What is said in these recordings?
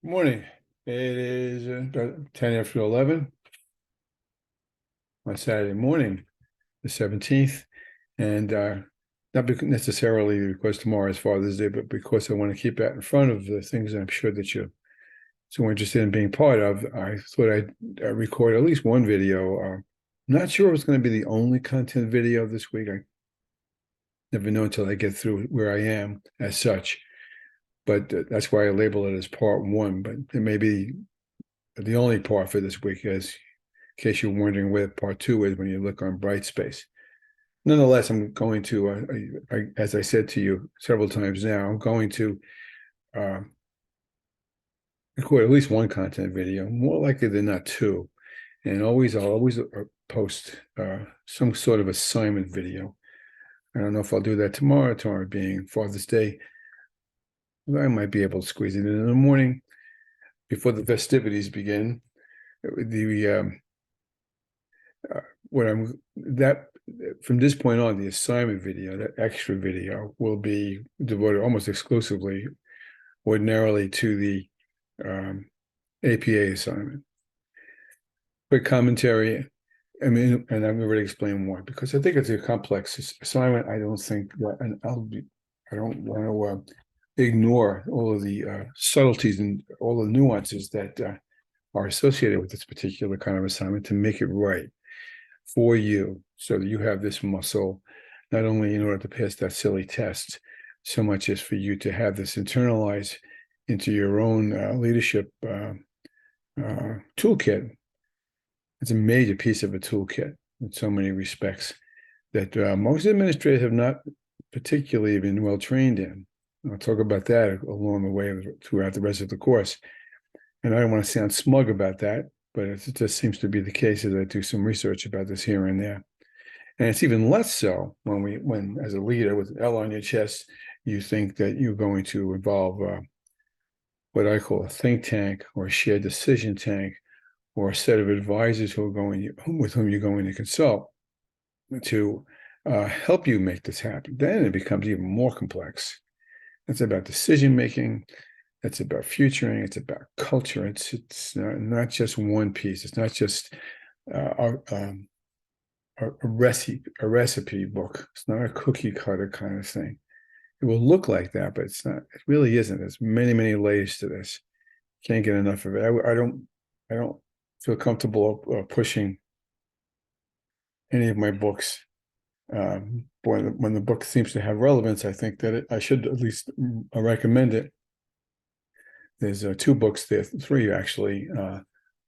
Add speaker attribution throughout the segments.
Speaker 1: Morning. It is about 10 after 11 on Saturday morning, the 17th. And not necessarily because tomorrow is Father's Day, but because I want to keep that in front of the things that I'm sure that you're so interested in being part of. I thought I'd record at least one video. I'm not sure it was going to be the only content video this week. I never know until I get through where I am as such. But that's why I label it as part one. But it may be the only part for this week, as in case you're wondering where part two is when you look on Brightspace. Nonetheless, I'm going to, as I said to you several times now, I'm going to uh, record at least one content video, more likely than not two. And I'll always post some sort of assignment video. I don't know if I'll do that tomorrow being Father's Day. I might be able to squeeze it in the morning before the festivities begin. The what I'm that from this point on, the assignment video, that extra video, will be devoted almost exclusively, ordinarily, to the APA assignment. Quick commentary. I mean, and I've already explained why, because I think it's a complex assignment. I don't think that, and I don't want to ignore all of the subtleties and all the nuances that are associated with this particular kind of assignment to make it right for you, so that you have this muscle, not only in order to pass that silly test, so much as for you to have this internalized into your own leadership toolkit. It's a major piece of a toolkit in so many respects that most administrators have not particularly been well trained in. I'll talk about that along the way throughout the rest of the course. And I don't want to sound smug about that, but it just seems to be the case as I do some research about this here and there. And it's even less so when as a leader with an L on your chest, you think that you're going to involve what I call a think tank or a shared decision tank, or a set of advisors with whom you're going to consult to help you make this happen. Then it becomes even more complex. It's about decision making. It's about futuring. It's about culture. It's not just one piece. It's not just a recipe book. It's not a cookie cutter kind of thing. It will look like that, but it's not. It really isn't. There's many layers to this. Can't get enough of it. I don't feel comfortable pushing any of my books. When the book seems to have relevance, I think that I should at least recommend it. There's two books there, three actually.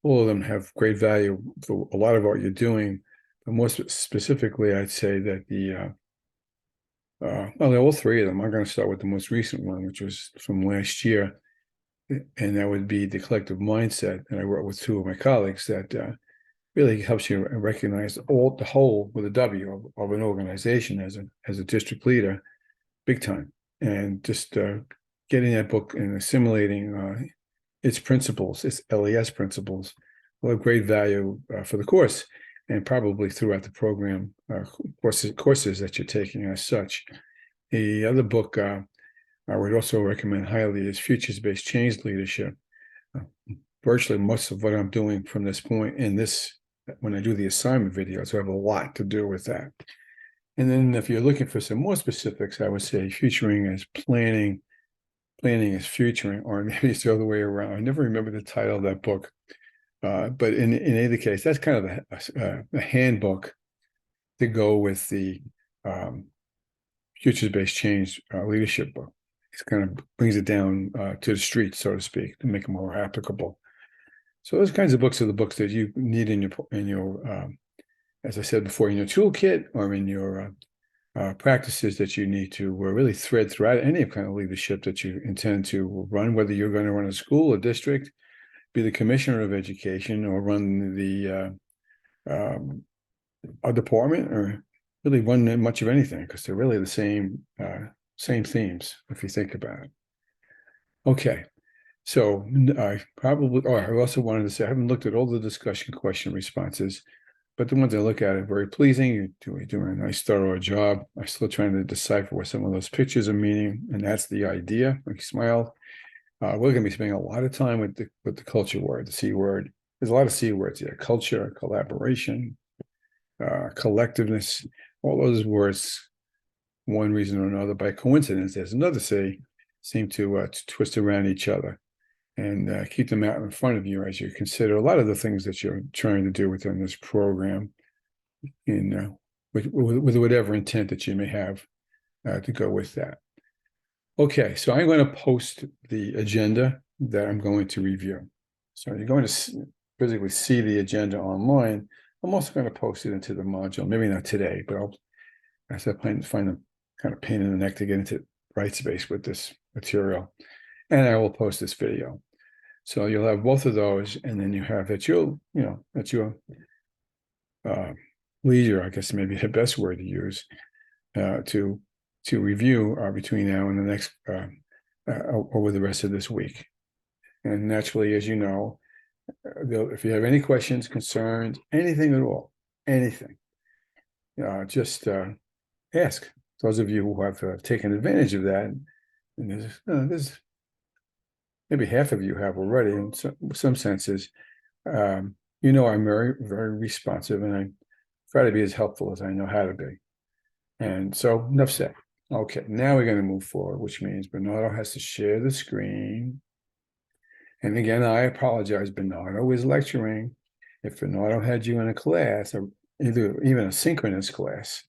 Speaker 1: All of them have great value for a lot of what you're doing. But more specifically, I'd say that well, all three of them. I'm going to start with the most recent one, which was from last year, and that would be The Collective Mindset. And I wrote with two of my colleagues that really helps you recognize the whole with a W of an organization as a district leader, big time, and just getting that book and assimilating its principles, its LES principles, will have great value for the course and probably throughout the program courses that you're taking as such. The other book I would also recommend highly is Futures-Based Change Leadership. Virtually most of what I'm doing from this point when I do the assignment videos, I have a lot to do with that. And then if you're looking for some more specifics, I would say futuring is planning is futuring, or maybe it's the other way around. I never remember the title of that book. But in either case, that's kind of a handbook to go with the Futures-Based Change leadership book. It kind of brings it down to the street, so to speak, to make it more applicable. So those kinds of books are the books that you need in your as I said before, in your toolkit or in your practices that you need to really thread throughout any kind of leadership that you intend to run, whether you're going to run a school, a district, be the commissioner of education, or run a department, or really run much of anything, because they're really the same themes if you think about it. Okay. So I also wanted to say, I haven't looked at all the discussion question responses, but the ones I look at are very pleasing. You're doing a nice, thorough job. I'm still trying to decipher what some of those pictures are meaning, and that's the idea. Like, smile. We're going to be spending a lot of time with the culture word, the C word. There's a lot of C words here: culture, collaboration, collectiveness. All those words, one reason or another, by coincidence, there's another C, seem to twist around each other and keep them out in front of you as you consider a lot of the things that you're trying to do within this program, with whatever intent that you may have to go with that. Okay, so I'm going to post the agenda that I'm going to review. So you're going to physically see the agenda online. I'm also going to post it into the module, maybe not today, but I plan to find a kind of pain in the neck to get into Brightspace with this material. And I will post this video. So you'll have both of those, and then you have at your leisure, I guess maybe the best word to use, to review between now and the next over the rest of this week. And naturally, as you know, if you have any questions, concerns, anything at all, anything, just ask. Those of you who have taken advantage of that, and there's maybe half of you have already in some senses. I'm very, very responsive, and I try to be as helpful as I know how to be. And so, enough said. Okay, now we're going to move forward, which means Bernardo has to share the screen. And again, I apologize, Bernardo is lecturing. If Bernardo had you in a class, or even a synchronous class,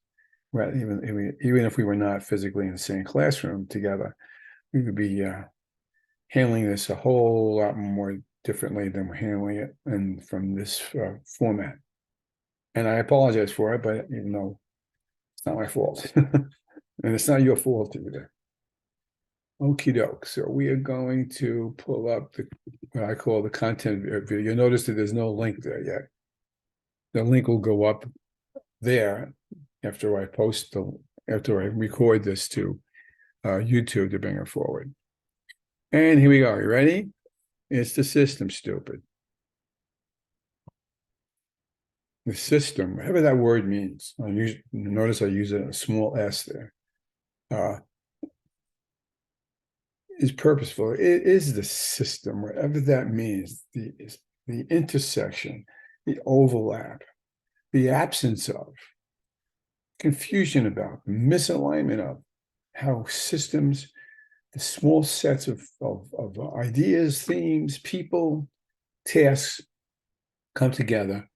Speaker 1: right? Even if we were not physically in the same classroom together, we would be handling this a whole lot more differently than we're handling it and from this format. And I apologize for it, but it's not my fault. And it's not your fault either. Okie doke. So we are going to pull up what I call the content video. You'll notice that there's no link there yet. The link will go up there after I record this to YouTube to bring it forward. And here we go. You ready? It's the system, stupid. The system, whatever that word means. Notice I use a small s there. Is purposeful. It is the system, whatever that means. The intersection, the overlap, the absence of, confusion about, misalignment of how systems, the small sets of ideas, themes, people, tasks come together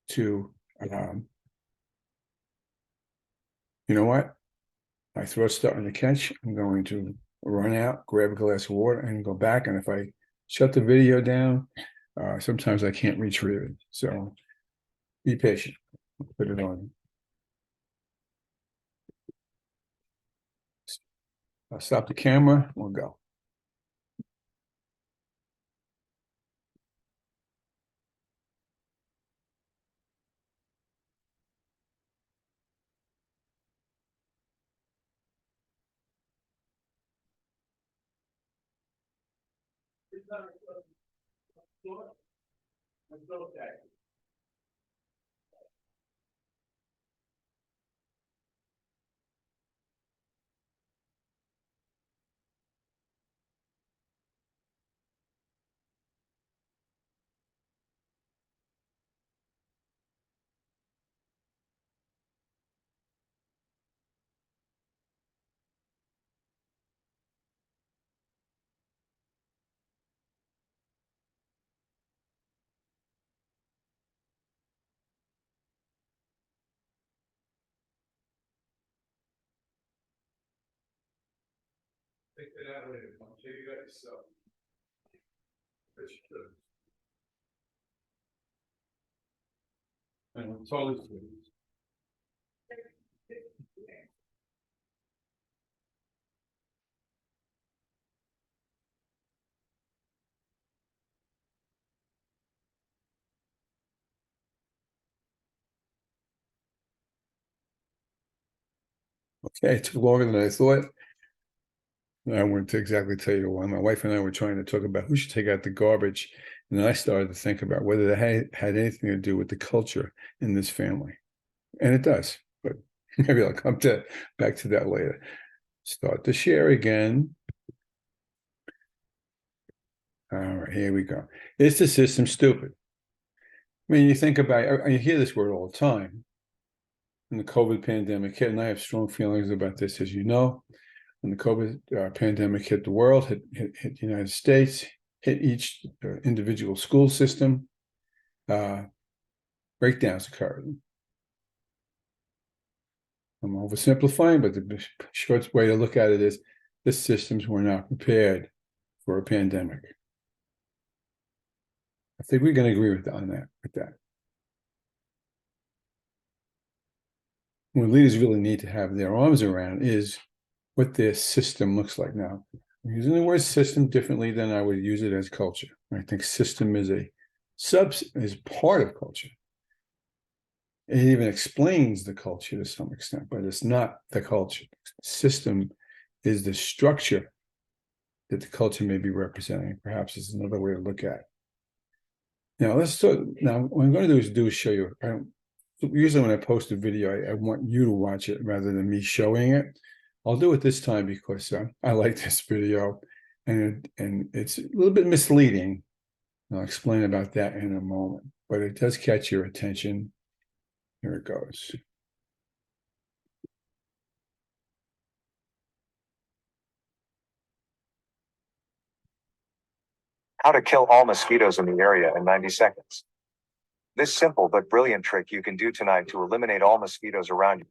Speaker 1: to, you know what? My throat's starting to catch. I'm going to run out, grab a glass of water, and go back. And if I shut the video down, sometimes I can't retrieve it. So be patient. Put it on. I'll stop the camera. We'll go. Take that out later. I'll take it out yourself. And I'm totally serious. Okay, it took longer than I thought. I wouldn't exactly tell you why. My wife and I were trying to talk about who should take out the garbage. And then I started to think about whether that had anything to do with the culture in this family. And it does, but maybe I'll come back to that later. Start to share again. All right, here we go. Is the system stupid? I mean, you think about, you hear this word all the time. When the COVID pandemic hit, and I have strong feelings about this, as you know. When the COVID pandemic hit the world, hit the United States, hit each individual school system, breakdowns occurred. I'm oversimplifying, but the short way to look at it is the systems were not prepared for a pandemic. I think we're going to agree with that. What leaders really need to have their arms around is what their system looks like. Now, I'm using the word system differently than I would use it as culture. I think system is part of culture. It even explains the culture to some extent, but it's not the culture. System is the structure that the culture may be representing. Perhaps is another way to look at it. Now, what I'm going to do is show you. Usually when I post a video, I want you to watch it rather than me showing it. I'll do it this time because I like this video, and it's a little bit misleading. I'll explain about that in a moment, but it does catch your attention. Here it goes.
Speaker 2: How to kill all mosquitoes in the area in 90 seconds. This simple but brilliant trick you can do tonight to eliminate all mosquitoes around you.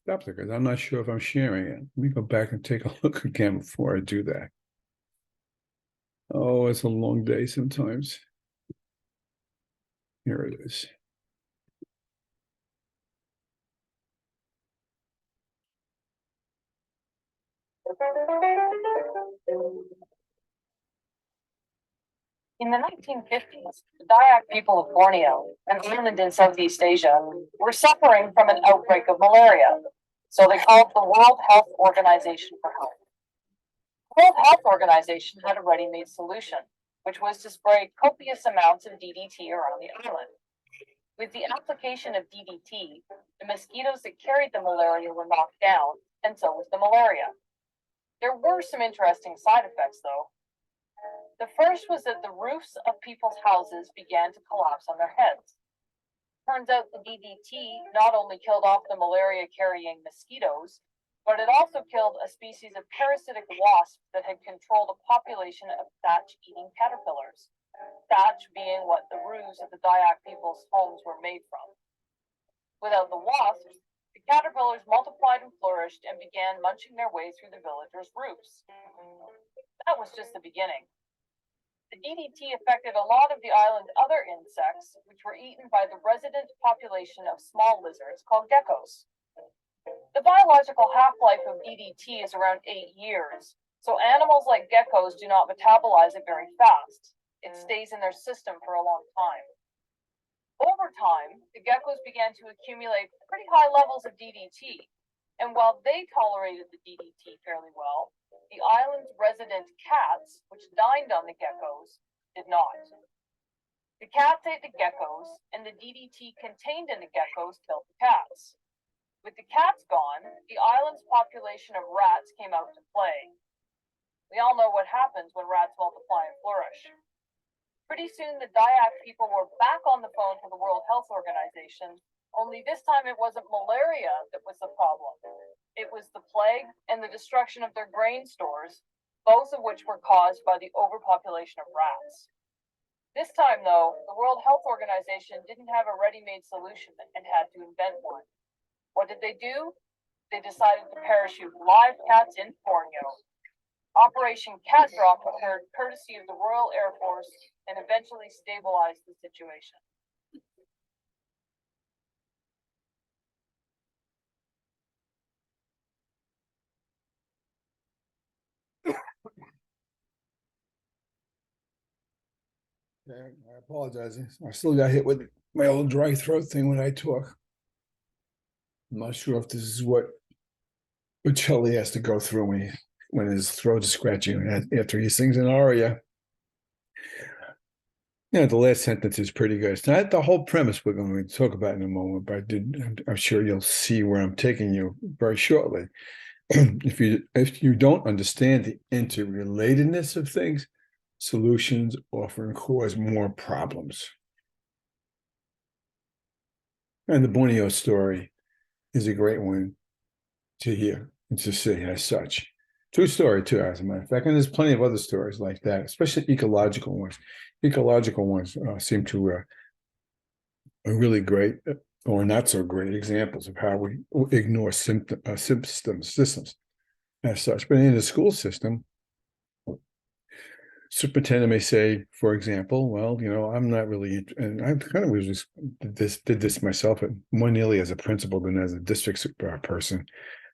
Speaker 1: Stop there, because I'm not sure if I'm sharing it. Let me go back and take a look again before I do that. Oh, it's a long day sometimes. Here it is.
Speaker 3: In the 1950s, the Dayak people of Borneo, an island in Southeast Asia, were suffering from an outbreak of malaria, so they called the World Health Organization for help. The World Health Organization had a ready-made solution, which was to spray copious amounts of DDT around the island. With the application of DDT, the mosquitoes that carried the malaria were knocked down, and so was the malaria. There were some interesting side effects, though. The first was that the roofs of people's houses began to collapse on their heads. Turns out the DDT not only killed off the malaria-carrying mosquitoes, but it also killed a species of parasitic wasp that had controlled a population of thatch-eating caterpillars. Thatch being what the roofs of the Dayak people's homes were made from. Without the wasps, the caterpillars multiplied and flourished and began munching their way through the villagers' roofs. That was just the beginning. The DDT affected a lot of the island's other insects, which were eaten by the resident population of small lizards called geckos. The biological half-life of DDT is around 8 years, so animals like geckos do not metabolize it very fast. It stays in their system for a long time. Over time, the geckos began to accumulate pretty high levels of DDT, and while they tolerated the DDT fairly well, the island's resident cats, which dined on the geckos, did not. The cats ate the geckos, and the DDT contained in the geckos killed the cats. With the cats gone, the island's population of rats came out to play. We all know what happens when rats multiply and flourish. Pretty soon, the Dayak people were back on the phone to the World Health Organization, only this time it wasn't malaria that was the problem. It was the plague and the destruction of their grain stores, both of which were caused by the overpopulation of rats. This time, though, the World Health Organization didn't have a ready-made solution and had to invent one. What did they do? They decided to parachute live cats in Borneo. Operation Cat Drop occurred courtesy of the Royal Air Force and eventually stabilized the situation.
Speaker 1: I apologize. I still got hit with my old dry throat thing when I talk. I'm not sure if this is what Bocelli has to go through when his throat is scratching after he sings an aria. Yeah, the last sentence is pretty good. It's not the whole premise we're going to talk about in a moment, but I'm sure you'll see where I'm taking you very shortly. If you don't understand the interrelatedness of things, solutions often cause more problems. And the Borneo story is a great one to hear and to see as such. True story, too, as a matter of fact. And there's plenty of other stories like that, especially ecological ones. Ecological ones seem to are really great or not so great examples of how we ignore systems as such. But in the school system, superintendent may say, for example, well, I'm not really, and I kind of was just did this myself, more nearly as a principal than as a district person,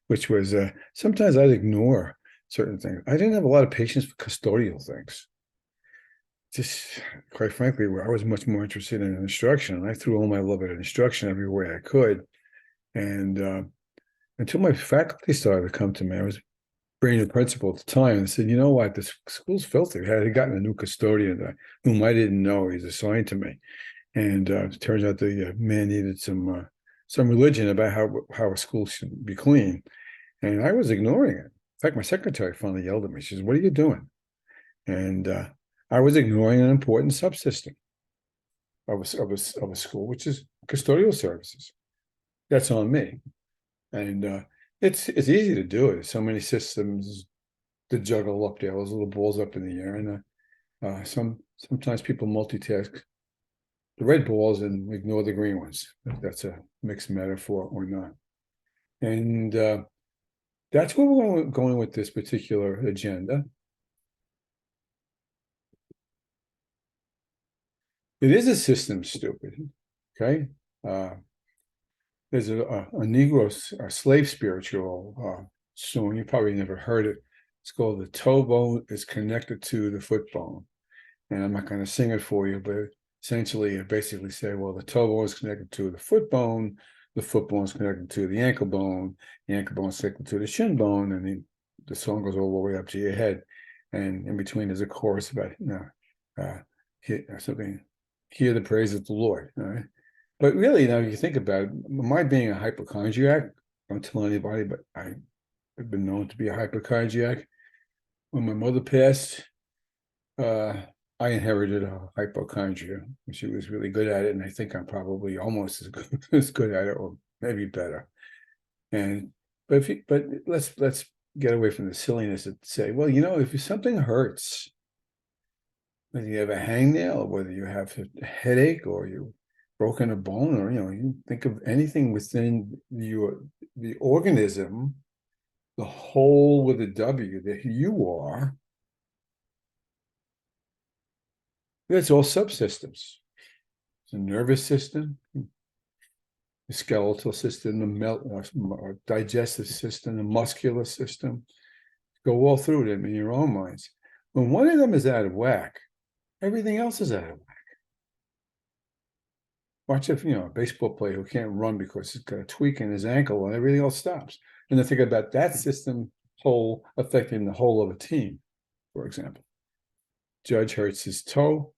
Speaker 1: which was sometimes I'd ignore certain things. I didn't have a lot of patience for custodial things. Just quite frankly, where I was much more interested in instruction, and I threw all my love at instruction every way I could. And until my faculty started to come to me, I was brand new principal at the time, and said, "You know what? This school's filthy." I had gotten a new custodian whom I didn't know. He's assigned to me, and it turns out the man needed some religion about how a school should be clean, and I was ignoring it. In fact, my secretary finally yelled at me. She says, "What are you doing?" And I was ignoring an important subsystem of a school, which is custodial services. That's on me, and it's easy to do it. There's so many systems to juggle up there, those little balls up in the air, and sometimes people multitask the red balls and ignore the green ones. If that's a mixed metaphor or not, and that's where we're going with this particular agenda. It is a system, stupid. Okay. There's a Negro slave spiritual song. You probably never heard it. It's called "The Toe Bone is Connected to the Foot Bone," and I'm not going to sing it for you, but essentially, it basically say, well, the toe bone is connected to the foot bone is connected to the ankle bone is connected to the shin bone, and the song goes all the way up to your head, and in between there's a chorus about something. Hear the praise of the Lord. All right? But really, now you think about it, my being a hypochondriac, don't tell anybody, but I've been known to be a hypochondriac. When my mother passed, I inherited a hypochondria. She was really good at it, and I think I'm probably almost as good at it, or maybe better. But let's get away from the silliness and say, well, if something hurts, whether you have a hangnail, or whether you have a headache, or you broken a bone, or you think of anything within the organism, the whole with a W that you are, that's all subsystems. The nervous system, the skeletal system, the digestive system, the muscular system. Go all through them in your own minds. When one of them is out of whack, everything else is out of whack. Watch a baseball player who can't run because he's got a tweak in his ankle and everything else stops. And then think about that system whole affecting the whole of a team, for example. Judge hurts his toe.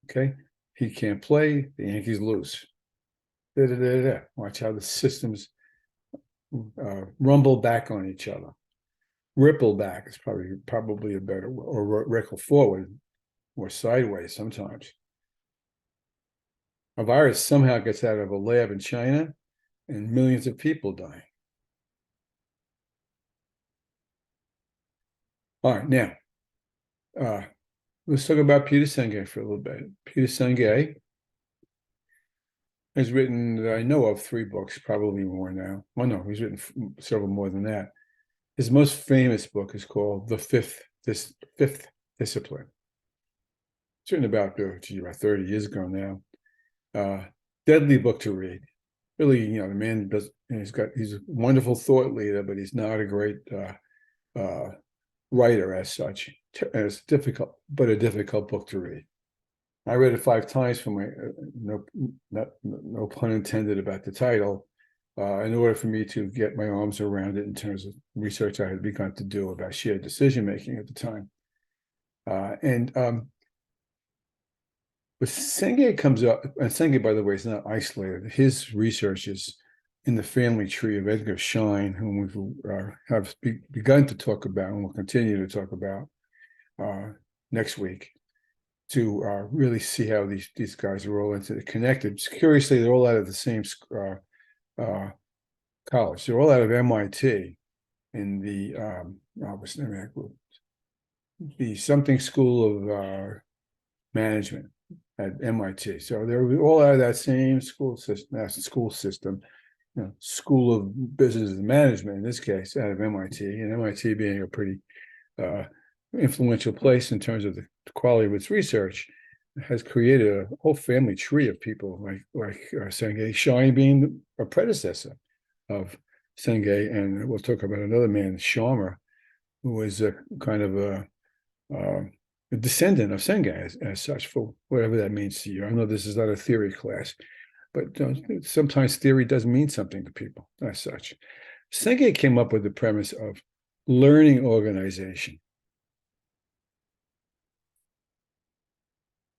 Speaker 1: Okay. He can't play. The Yankees lose. Watch how the systems rumble back on each other. Ripple back is probably a better word, or ripple forward or sideways sometimes. A virus somehow gets out of a lab in China and millions of people die. All right, now, let's talk about Peter Senge for a little bit. Peter Senge has written, I know of, 3 books, probably more now. Well, no, he's written several more than that. His most famous book is called The Fifth Discipline. It's written about 30 years ago now. Deadly book to read. Really, the man he's a wonderful thought leader, but he's not a great writer as such. It's difficult, but a difficult book to read. I read it 5 times for my no pun intended about the title, in order for me to get my arms around it in terms of research I had begun to do about shared decision making at the time. But Senge comes up, and Senge, by the way, is not isolated. His research is in the family tree of Edgar Schein, whom we have begun to talk about and will continue to talk about next week, to really see how these guys are all connected. Curiously, they're all out of the same college. They're all out of MIT in the something school of management at MIT. So they're all out of that same school system, School of Business and Management, in this case, out of MIT, and MIT being a pretty influential place in terms of the quality of its research, has created a whole family tree of people like Senge, Schein being a predecessor of Senge, and we'll talk about another man, Scharmer, who was a kind of a descendant of Senge as such, for whatever that means to you. I know this is not a theory class, but sometimes theory does mean something to people as such. Senge came up with the premise of learning organization.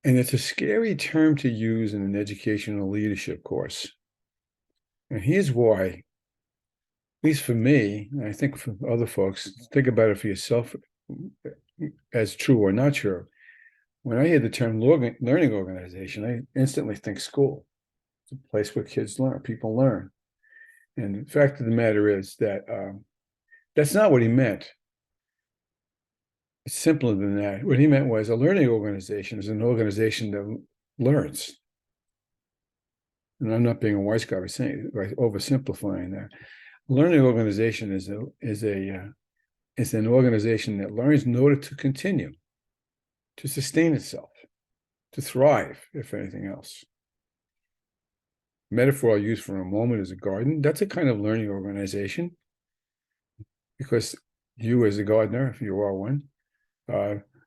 Speaker 1: And it's a scary term to use in an educational leadership course. And here's why, at least for me, and I think for other folks, think about it for yourself as true or not true. When I hear the term learning organization, I instantly think school. It's a place where kids learn, people learn. And the fact of the matter is that that's not what he meant. It's simpler than that. What he meant was a learning organization is an organization that learns. And I'm not being a wise guy by saying, by oversimplifying that. Learning organization is an organization that learns in order to continue, to sustain itself, to thrive, if anything else. Metaphor I'll use for a moment is a garden. That's a kind of learning organization, because you, as a gardener, if you are one,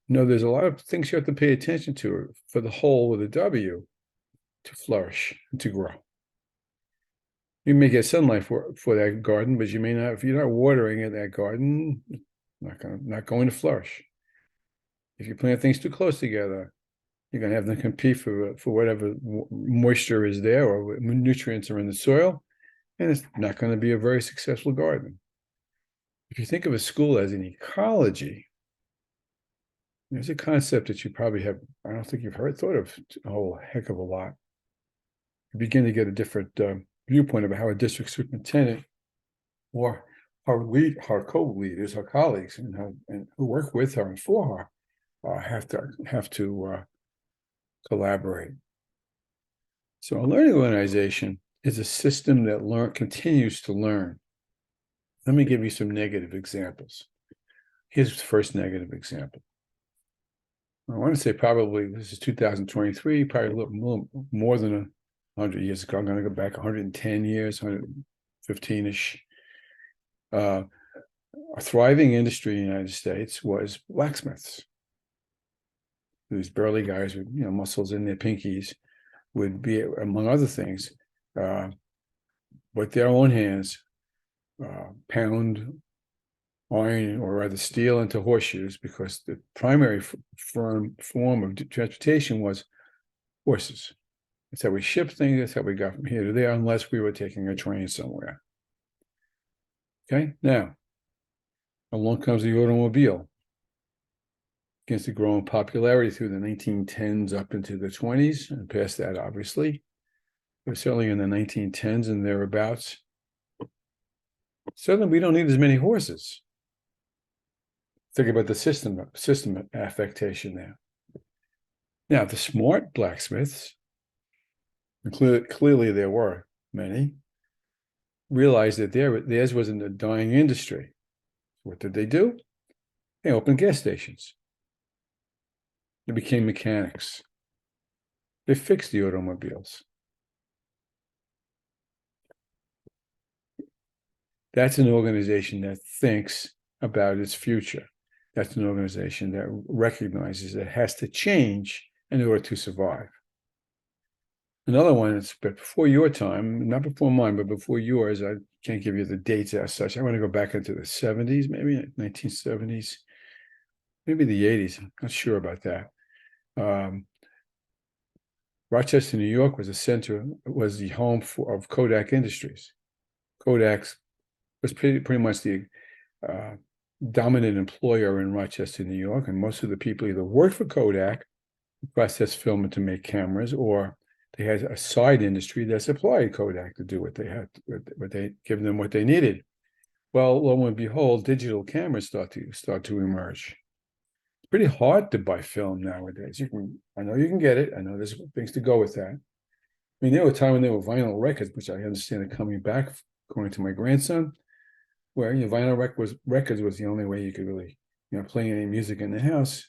Speaker 1: there's a lot of things you have to pay attention to for the whole with a W to flourish and to grow. You may get sunlight for that garden, but you may not, if you're not watering it, that garden, not going to flourish. If you plant things too close together, you're going to have them compete for whatever moisture is there or nutrients are in the soil, and it's not going to be a very successful garden. If you think of a school as an ecology, there's a concept that you probably have, I don't think you've thought of a whole heck of a lot. You begin to get a different viewpoint about how a district superintendent or her co-leaders, her colleagues, and who work with her and for her have to collaborate. So a learning organization is a system that continues to learn. Let me give you some negative examples. Here's the first negative example. I want to say probably this is 2023, probably a little more than 100 years ago. I'm going to go back 110 years, 115-ish. A thriving industry in the United States was blacksmiths. These burly guys with muscles in their pinkies would be, among other things, with their own hands, pound iron, or rather steel, into horseshoes, because the primary form of transportation was horses. That's how we shipped things. That's how we got from here to there, unless we were taking a train somewhere. Okay, now along comes the automobile. Against the growing popularity through the 1910s up into the 20s, and past that, obviously. But certainly in the 1910s and thereabouts, suddenly we don't need as many horses. Think about the system affectation there. Now, the smart blacksmiths, and clearly there were many, realized that theirs wasn't a dying industry. What did they do? They opened gas stations. They became mechanics. They fixed the automobiles. That's an organization that thinks about its future. That's an organization that recognizes that it has to change in order to survive. Another one that's before your time, not before mine, but before yours. I can't give you the dates as such. I want to go back into the 70s, maybe 1970s, maybe the 80s. I'm not sure about that. Rochester, New York was was the home of Kodak Industries. Kodak was pretty much the dominant employer in Rochester, New York, and most of the people either worked for Kodak, process film to make cameras, or they had a side industry that supplied Kodak to do what they had, what they give them what they needed. Well, lo and behold, digital cameras start to emerge. It's pretty hard to buy film nowadays. I know you can get it. I know there's things to go with that. I mean, there were times when there were vinyl records, which I understand are coming back, according to my grandson, where vinyl records was the only way you could really play any music in the house.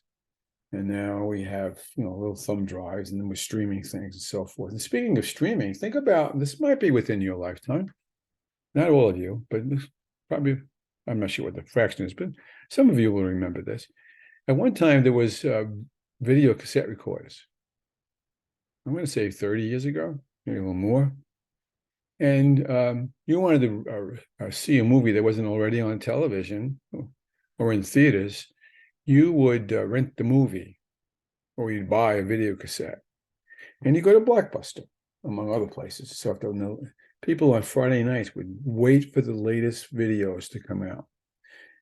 Speaker 1: And now we have little thumb drives, and then we're streaming things and so forth. And speaking of streaming, think about this. Might be within your lifetime, not all of you, but probably, I'm not sure what the fraction is, but some of you will remember this. At one time, there was video cassette recorders. I'm going to say 30 years ago, maybe a little more. And you wanted to see a movie that wasn't already on television or in theaters, you would rent the movie, or you'd buy a video cassette, and you go to Blockbuster, among other places. So people on Friday nights would wait for the latest videos to come out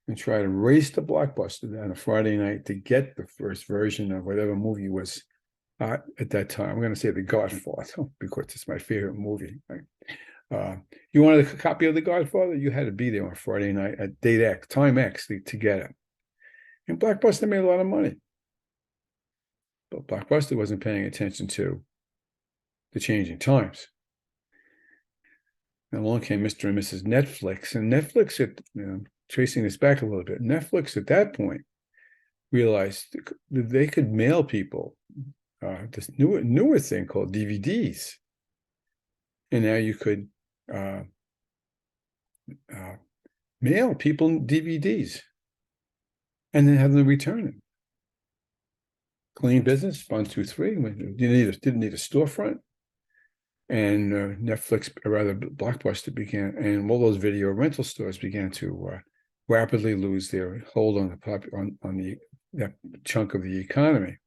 Speaker 1: and try to race to Blockbuster on a Friday night to get the first version of whatever movie was at that time. I'm going to say The Godfather because it's my favorite movie. Right? You wanted a copy of The Godfather? You had to be there on Friday night at date X, time X to get it. And Blockbuster made a lot of money. But Blockbuster wasn't paying attention to the changing times. And along came Mr. and Mrs. Netflix. And Netflix, tracing this back a little bit, Netflix at that point realized that they could mail people this newer thing called DVDs. And now you could mail people DVDs and then have them return them. Clean business, 1, 2, 3. You didn't need a storefront. And Netflix, or rather Blockbuster, began, and all those video rental stores began to rapidly lose their hold on that chunk of the economy.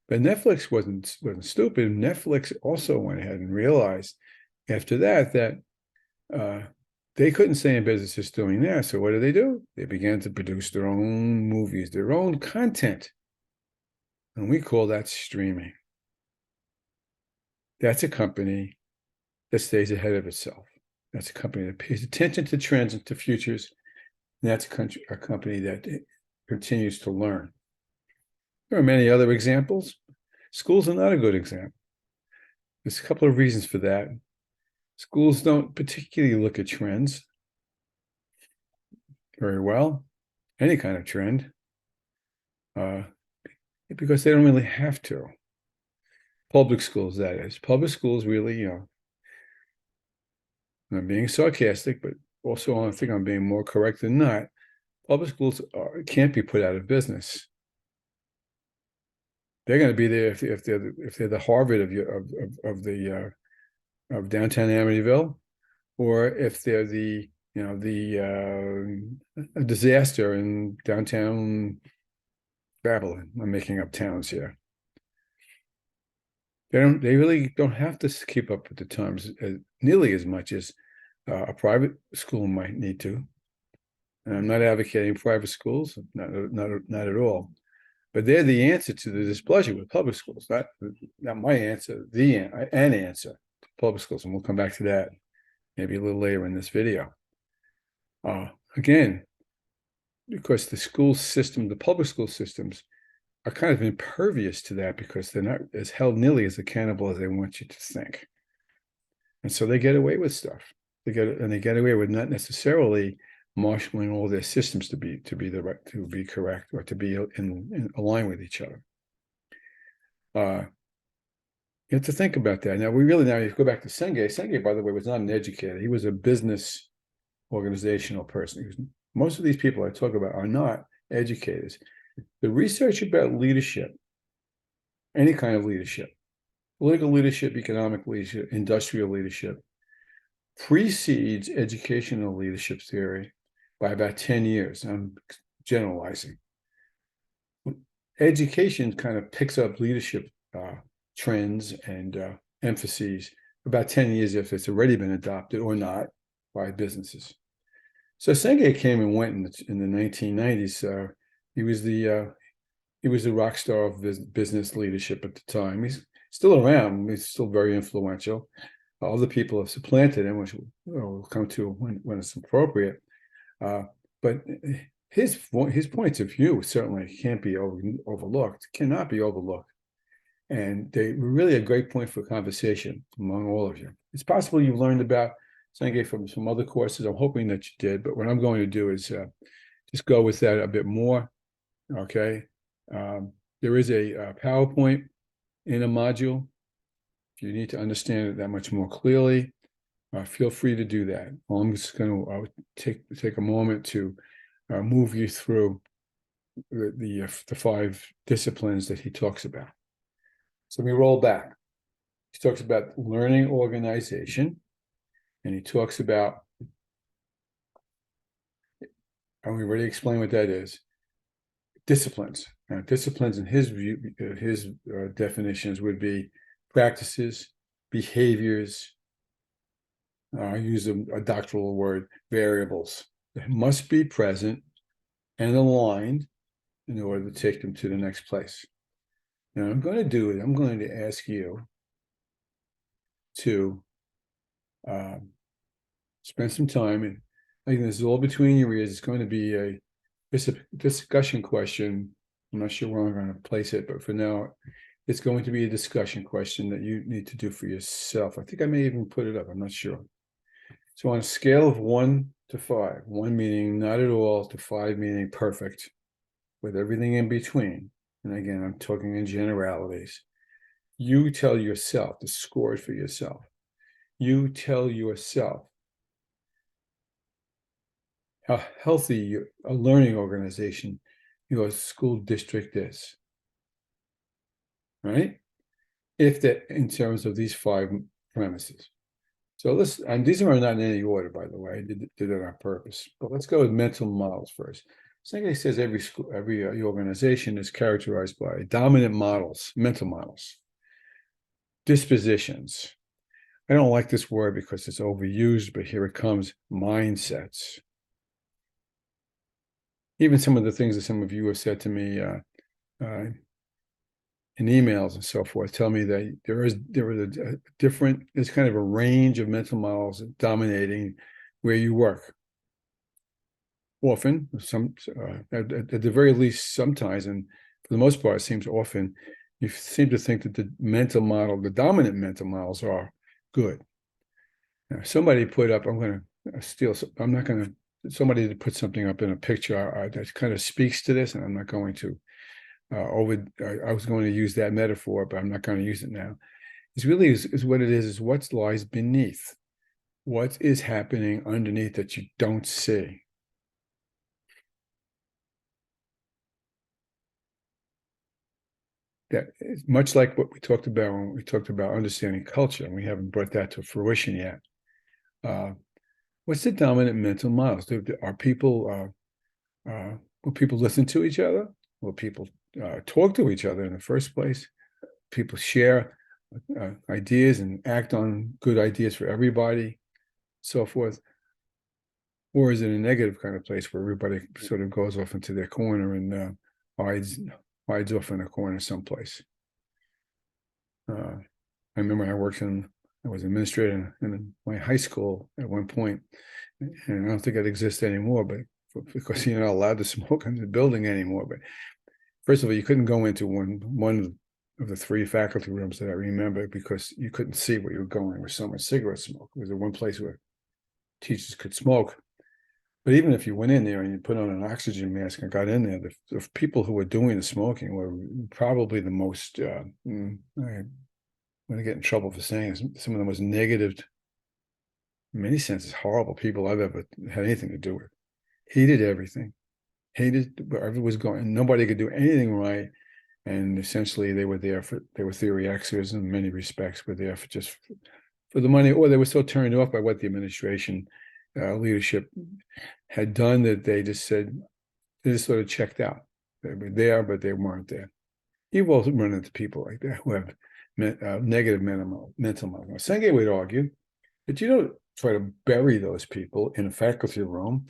Speaker 1: But Netflix wasn't stupid. Netflix also went ahead and realized after that they couldn't stay in business just doing that. So what do? They began to produce their own movies, their own content. And we call that streaming. That's a company that stays ahead of itself. That's a company that pays attention to trends and to futures. And that's a company that continues to learn. There are many other examples. Schools are not a good example. There's a couple of reasons for that. Schools don't particularly look at trends very well, any kind of trend, because they don't really have to. Public schools, that is. Public schools really, I'm being sarcastic, but also I think I'm being more correct than not. Public schools can't be put out of business. They're going to be there if they're the Harvard of downtown Amityville, or if they're the disaster in downtown Babylon. I'm making up towns here. They really don't have to keep up with the times nearly as much as a private school might need to. And I'm not advocating private schools, not at all. But they're the answer to the displeasure with public schools. Not my answer, an answer to public schools. And we'll come back to that maybe a little later in this video. Again, because the school system, the public school systems are kind of impervious to that because they're not as held nearly as accountable as they want you to think. And so they get away with stuff. They get away with not necessarily marshaling all their systems to be correct or to be in line with each other. You have to think about that. Now you go back to Senge. Senge, by the way, was not an educator. He was a business organizational person. Most of these people I talk about are not educators. The research about leadership, any kind of leadership, political leadership, economic leadership, industrial leadership, precedes educational leadership theory by about 10 years. I'm generalizing. Education kind of picks up leadership trends and emphases about 10 years if it's already been adopted or not by businesses. So Senge came and went in the 1990s. He was the rock star of business leadership at the time. He's still around. He's still very influential. Other people have supplanted him, which we'll come to when it's appropriate. But his points of view certainly can't be overlooked, cannot be overlooked. And they were really a great point for conversation among all of you. It's possible you've learned about Senge from some other courses. I'm hoping that you did, but what I'm going to do is just go with that a bit more, okay? There is a PowerPoint in a module. If you need to understand it that much more clearly, feel free to do that. Well, I'm just going to take a moment to move you through the 5 disciplines that he talks about. So we roll back. He talks about learning organization, and he talks about, and we already explained what that is, disciplines. Now, disciplines in his view, his definitions would be practices, behaviors, I use a doctoral word, variables that must be present and aligned in order to take them to the next place. Now, I'm going to do it. I'm going to ask you to spend some time, and I think this is all between your ears. It's going to be a discussion question. I'm not sure where I'm going to place it, but for now, it's going to be a discussion question that you need to do for yourself. I think I may even put it up. I'm not sure. So on a scale of 1 to 5, 1 meaning not at all, to 5 meaning perfect, with everything in between, and again, I'm talking in generalities, you tell yourself, the score for yourself, you tell yourself how healthy a learning organization your school district is, right? If that, in terms of these 5 premises. So and these are not in any order, by the way. I did it on purpose. But let's go with mental models first. Senge says every school, every organization is characterized by dominant models, mental models, dispositions. I don't like this word because it's overused, but here it comes, mindsets. Even some of the things that some of you have said to me in emails and so forth tell me that there's kind of a range of mental models dominating where you work. Often, at the very least, sometimes, and for the most part, it seems often, you seem to think that the dominant mental models are good. Now, somebody put up, somebody put something up in a picture that kind of speaks to this, and I'm not going to I was going to use that metaphor, but I'm not going to use it now. It's really is what it is what lies beneath. What is happening underneath that you don't see? That is much like what we talked about when we talked about understanding culture, and we haven't brought that to fruition yet. What's the dominant mental models? Are people will people listen to each other? Will people talk to each other in the first place? People share ideas and act on good ideas for everybody, so forth. Or is it a negative kind of place where everybody sort of goes off into their corner and hides off in a corner someplace? I remember I was administrator in my high school at one point, and I don't think it exists anymore, but because you're not allowed to smoke in the building anymore. But first of all, you couldn't go into one of the 3 faculty rooms that I remember because you couldn't see where you were going. There was so much cigarette smoke. It was the one place where teachers could smoke. But even if you went in there and you put on an oxygen mask and got in there, the people who were doing the smoking were probably the most, I'm going to get in trouble for saying this, some of the most negative, in many senses, horrible people I've ever had anything to do with. Hated everything. Hated wherever it was going. Nobody could do anything right. And essentially they were theory Xers in many respects, were there for the money, or they were so turned off by what the administration leadership had done that they just sort of checked out. They were there, but they weren't there. You've also run into people like that who have negative mental model. Senge would argue that you don't try to bury those people in a faculty room.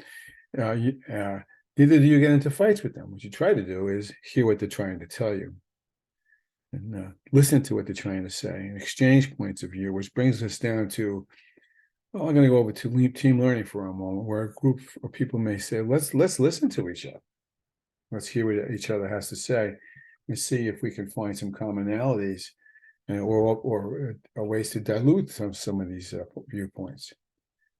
Speaker 1: Neither do you get into fights with them. What you try to do is hear what they're trying to tell you and listen to what they're trying to say and exchange points of view, which brings us down to, well, I'm going to go over to team learning for a moment, where a group of people may say, let's listen to each other. Let's hear what each other has to say and see if we can find some commonalities or ways to dilute some of these viewpoints.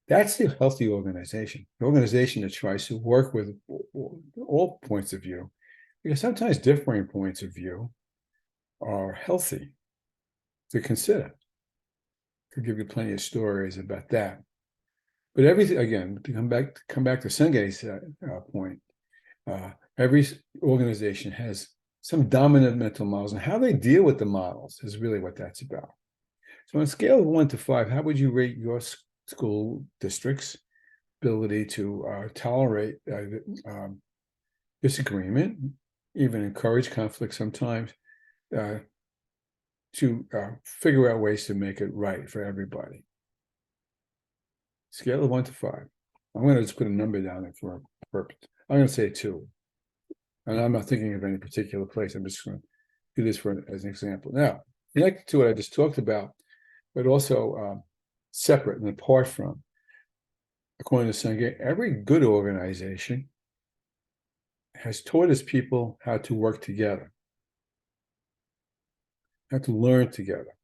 Speaker 1: That's the healthy organization. The organization that tries to work with all points of view, because sometimes differing points of view are healthy to consider. Could give you plenty of stories about that. But everything, again, to come back to Senge's point, every organization has some dominant mental models, and how they deal with the models is really what that's about. So on a scale of 1 to 5, how would you rate your school district's ability to tolerate disagreement, even encourage conflict sometimes, to figure out ways to make it right for everybody? Scale of 1 to 5. I'm going to just put a number down there for a purpose. I'm going to say 2. And I'm not thinking of any particular place. I'm just going to do this as an example. Now, connected to what I just talked about, but also separate and apart from, according to Senge, every good organization has taught its people how to work together, how to learn together,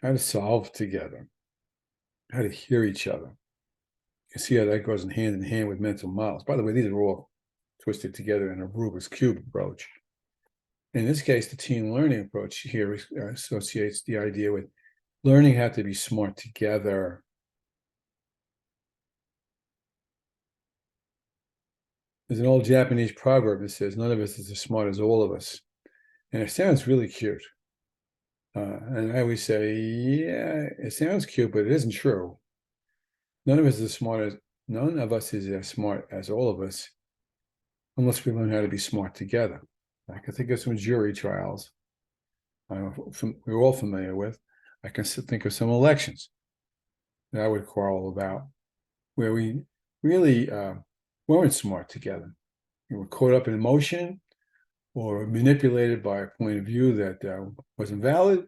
Speaker 1: how to solve together, how to hear each other. You can see how that goes hand in hand with mental models. By the way, these are all twisted together in a Rubik's Cube approach. In this case, the team learning approach here associates the idea with learning how to be smart together. There's an old Japanese proverb that says, none of us is as smart as all of us. And it sounds really cute. And I always say, yeah, it sounds cute, but it isn't true. None of us is as smart as all of us, unless we learn how to be smart together. I can think of some jury trials we're all familiar with. I can think of some elections that I would quarrel about, where we really weren't smart together. We were caught up in emotion or manipulated by a point of view that wasn't valid,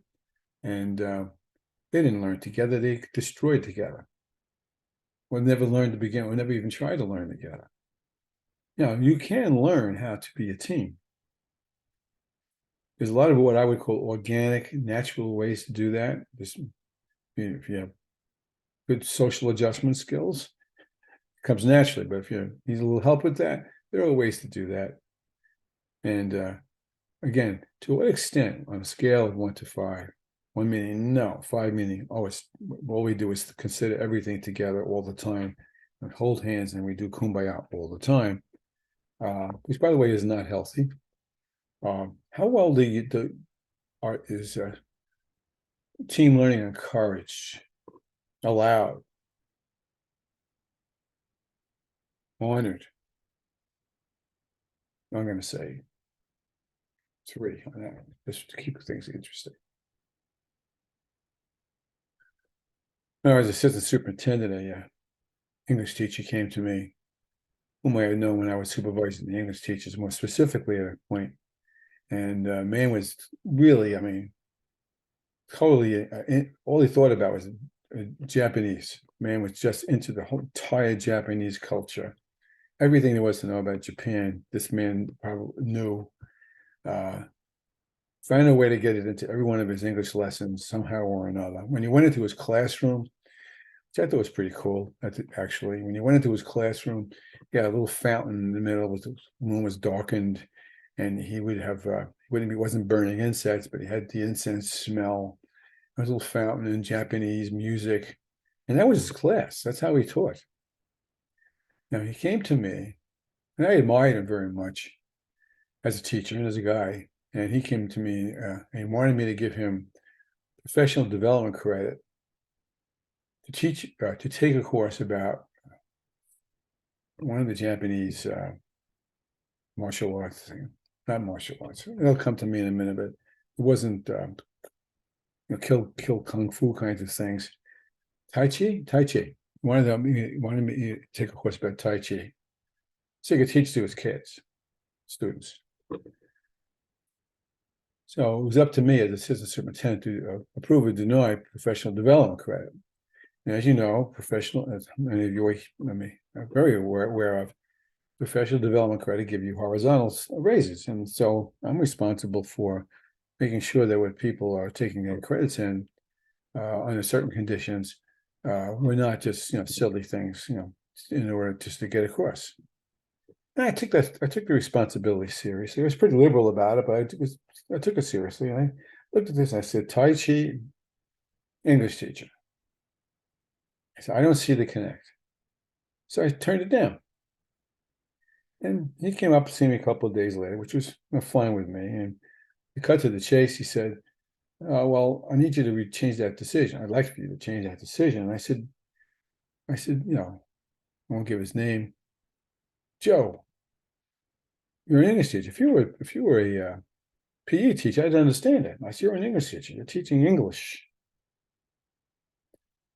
Speaker 1: and they didn't learn together. They destroyed together. We never learned to begin. We never even tried to learn together. You can learn how to be a team. There's a lot of what I would call organic, natural ways to do that. If you have good social adjustment skills, it comes naturally. But if you need a little help with that, there are ways to do that. And again, to what extent, on a scale of 1 to 5, 1 meaning no, 5 meaning, it's all we do is consider everything together all the time and hold hands and we do kumbaya all the time, which, by the way, is not healthy. How well is team learning encouraged, allowed, honored? I'm going to say 3 on that, just to keep things interesting. Now, as assistant superintendent, a English teacher came to me, whom I had known when I was supervising the English teachers, more specifically at a point. And man was really, totally, all he thought about was Japanese. Man was just into the whole entire Japanese culture. Everything there was to know about Japan, this man probably knew. Found a way to get it into every one of his English lessons somehow or another. When he went into his classroom, which I thought was pretty cool, actually, when he went into his classroom, he had a little fountain in the middle, the room was darkened, and he would have, he wasn't burning incense, but he had the incense smell. There was a little fountain and Japanese music, and that was his class. That's how he taught. Now, he came to me, and I admired him very much as a teacher and as a guy. And he came to me and wanted me to give him professional development credit to take a course about one of the Japanese martial arts not martial arts. It'll come to me in a minute, but it wasn't kill kung fu kinds of things. Tai Chi. One of them wanted me to take a course about Tai Chi, so you could teach to his kids, students. So it was up to me as assistant superintendent to approve or deny professional development credit. And as you know, as many of you are very aware of, professional development credit give you horizontal raises. And so I'm responsible for making sure that when people are taking their credits in under certain conditions, we're not just, silly things, in order just to get across. And I took the responsibility seriously. I was pretty liberal about it, but I took it seriously. And I looked at this and I said, Tai Chi, English teacher. I said, I don't see the connect. So I turned it down. And he came up to see me a couple of days later, which was fine with me. And to cut to the chase, he said, well, I need you to change that decision. I'd like for you to change that decision. And I said, I won't give his name. Joe, you're an English teacher. If you were a PE teacher, I'd understand it. I said, you're an English teacher. You're teaching English.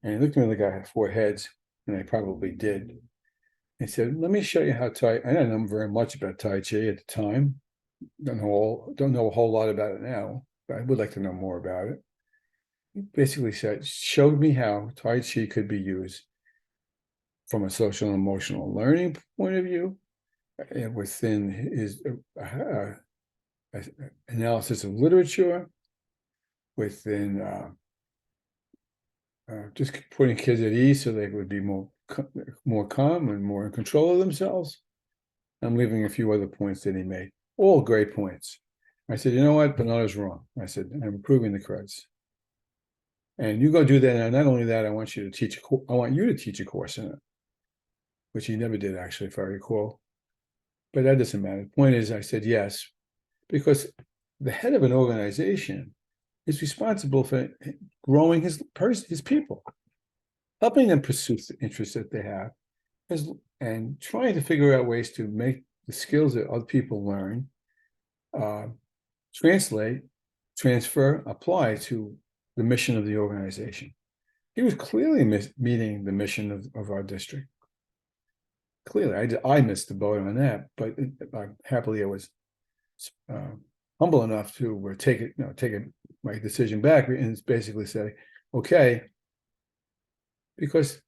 Speaker 1: And he looked at me like I had 4 heads, and I probably did. He said, let me show you how I didn't know very much about Tai Chi at the time. Don't know a whole lot about it now, but I would like to know more about it. He basically showed me how Tai Chi could be used from a social and emotional learning point of view, within his analysis of literature, within just putting kids at ease so they would be more calm and more in control of themselves. I'm leaving a few other points that he made, all great points. I said, you know what, Bernardo's wrong. I said, I'm approving the credits. And you go do that. And not only that, I want you to teach a course in it, which he never did, actually, if I recall. But that doesn't matter. The point is, I said yes, because the head of an organization is responsible for growing his people, helping them pursue the interests that they have, and trying to figure out ways to make the skills that other people learn translate, transfer, apply to the mission of the organization. He was clearly meeting the mission of our district. Clearly, I missed the boat on that, but happily I was humble enough to take my decision back and basically say, okay, because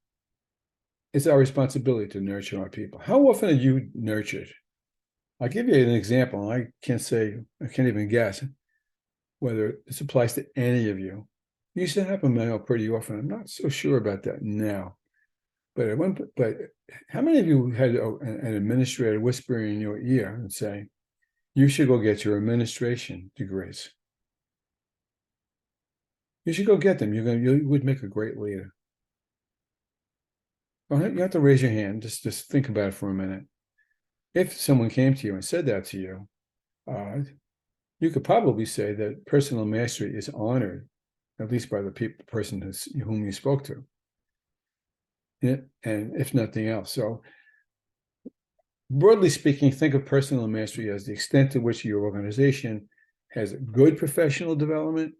Speaker 1: it's our responsibility to nurture our people. How often are you nurtured? I'll give you an example. I can't even guess whether this applies to any of you. It used to happen pretty often. I'm not so sure about that now. But how many of you had an administrator whisper in your ear and say, you should go get your administration degrees? You should go get them. You would make a great leader. You have to raise your hand. Just think about it for a minute. If someone came to you and said that to you, you could probably say that personal mastery is honored, at least by the person whom you spoke to. And if nothing else. So broadly speaking, think of personal mastery as the extent to which your organization has good professional development,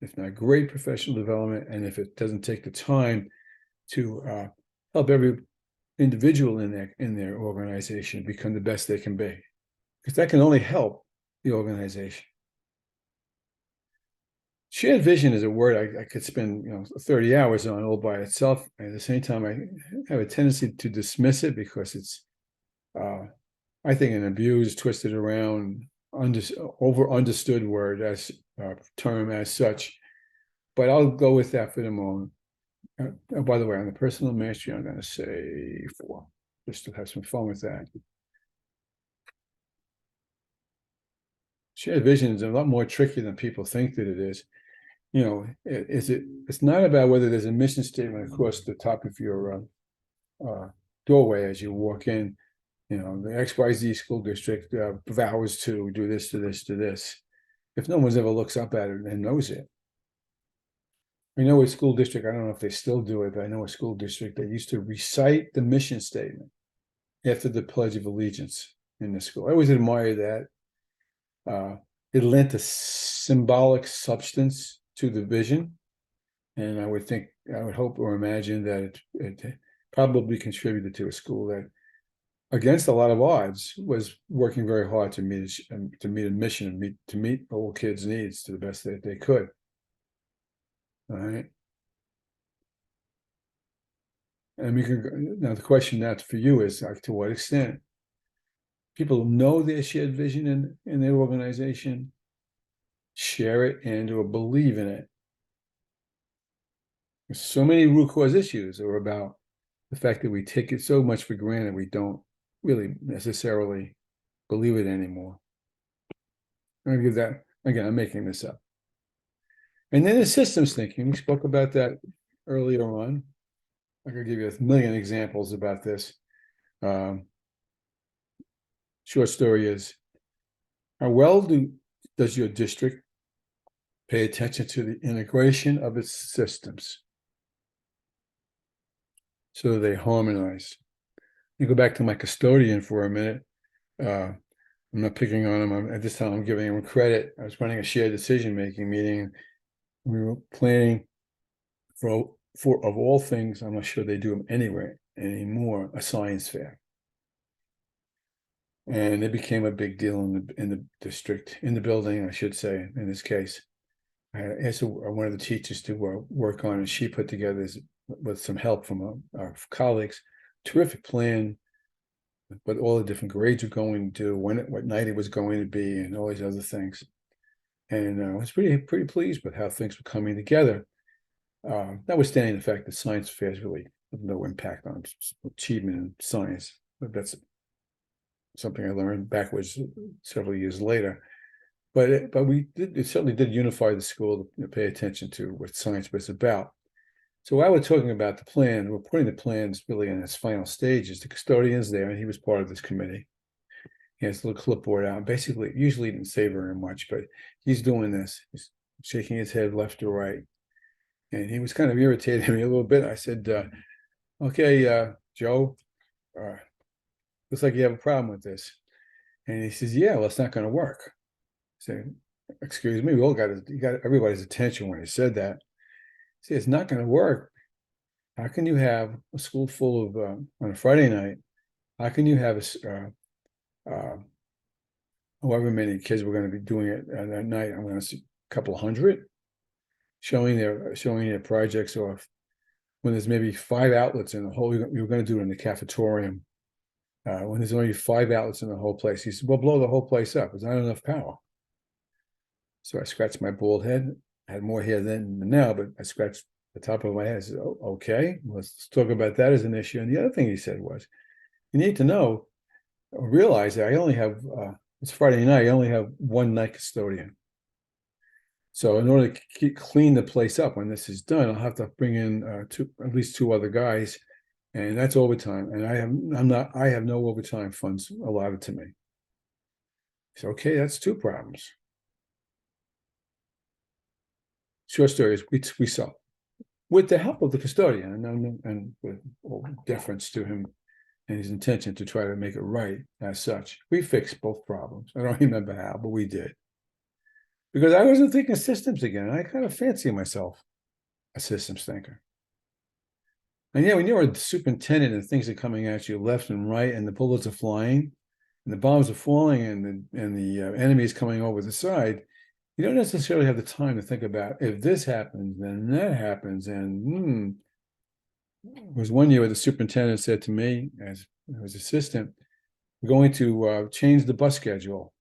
Speaker 1: if not great professional development, and if it doesn't take the time to help every individual in their organization become the best they can be, because that can only help the organization. Shared vision is a word I could spend 30 hours on all by itself. And at the same time, I have a tendency to dismiss it because it's, I think, an abused, twisted around, over understood word as term as such. But I'll go with that for the moment. By the way, on the personal mastery, I'm going to say 4, just to have some fun with that. Shared vision is a lot more tricky than people think that it is. It's not about whether there's a mission statement across the top of your doorway as you walk in. The XYZ school district vows to do this, to this, to this. If no one's ever looks up at it and knows it. I know a school district, I don't know if they still do it, but I know a school district that used to recite the mission statement after the Pledge of Allegiance in the school. I always admire that. it lent a symbolic substance to the vision. And I would hope or imagine that it probably contributed to a school that, against a lot of odds, was working very hard to meet a mission and to meet all kids' needs to the best that they could. All right. And now the question now for you is, to what extent people know their shared vision in their organization, share it, and or believe in it. There's so many root cause issues are about the fact that we take it so much for granted we don't really necessarily believe it anymore. I'm gonna give that again. I'm making this up. And then the systems thinking. We spoke about that earlier on. I could give you a million examples about this. Short story is, how well does your district pay attention to the integration of its systems so they harmonize? You go back to my custodian for a minute. I'm not picking on him. At this time, I'm giving him credit. I was running a shared decision-making meeting. We were planning for of all things, I'm not sure they do them anywhere anymore, a science fair. And it became a big deal in the district, in the building, I should say, in this case. I asked one of the teachers to work on it. She put together, with some help from our colleagues, terrific plan, what all the different grades were going to do, what night it was going to be, and all these other things. And I was pretty pleased with how things were coming together. Notwithstanding the fact that science fairs really have no impact on achievement in science. But that's something I learned backwards several years later. But it certainly did unify the school to pay attention to what science was about. So while we're talking about the plan, we're putting the plans really in its final stages. The custodian's there, and he was part of this committee. He has a little clipboard out. Basically, usually didn't say very much, but he's doing this. He's shaking his head left to right. And he was kind of irritating me a little bit. I said, okay, Joe, looks like you have a problem with this. And he says, yeah, well, it's not going to work. I said, excuse me, you got everybody's attention when he said that. See, it's not going to work. How can you have a school full of, on a Friday night, how can you have however many kids we're going to be doing it that night? I'm going to see a couple hundred showing their projects off, when there's maybe 5 outlets in the whole. You're going to do it in the cafetorium. When there's only 5 outlets in the whole place, he said, well, blow the whole place up. There's not enough power. So I scratched my bald head. I had more hair then than now, but I scratched the top of my head. I said, oh, okay, let's talk about that as an issue. And the other thing he said was, you need to know or realize that I only have, it's Friday night, I only have one night custodian. So in order to clean the place up when this is done, I'll have to bring in at least 2 other guys, and that's overtime. And I have no overtime funds allotted to me. So okay, that's 2 problems. Short story is we saw, with the help of the custodian and with all deference to him and his intention to try to make it right as such, we fixed both problems. I don't remember how, but we did. Because I wasn't thinking systems again. I kind of fancy myself a systems thinker. And yeah, when you're a superintendent and things are coming at you left and right, and the bullets are flying, and the bombs are falling, and the enemy is coming over the side, you don't necessarily have the time to think about, if this happens, then that happens. And it was one year where the superintendent said to me, as his assistant, we're going to change the bus schedule.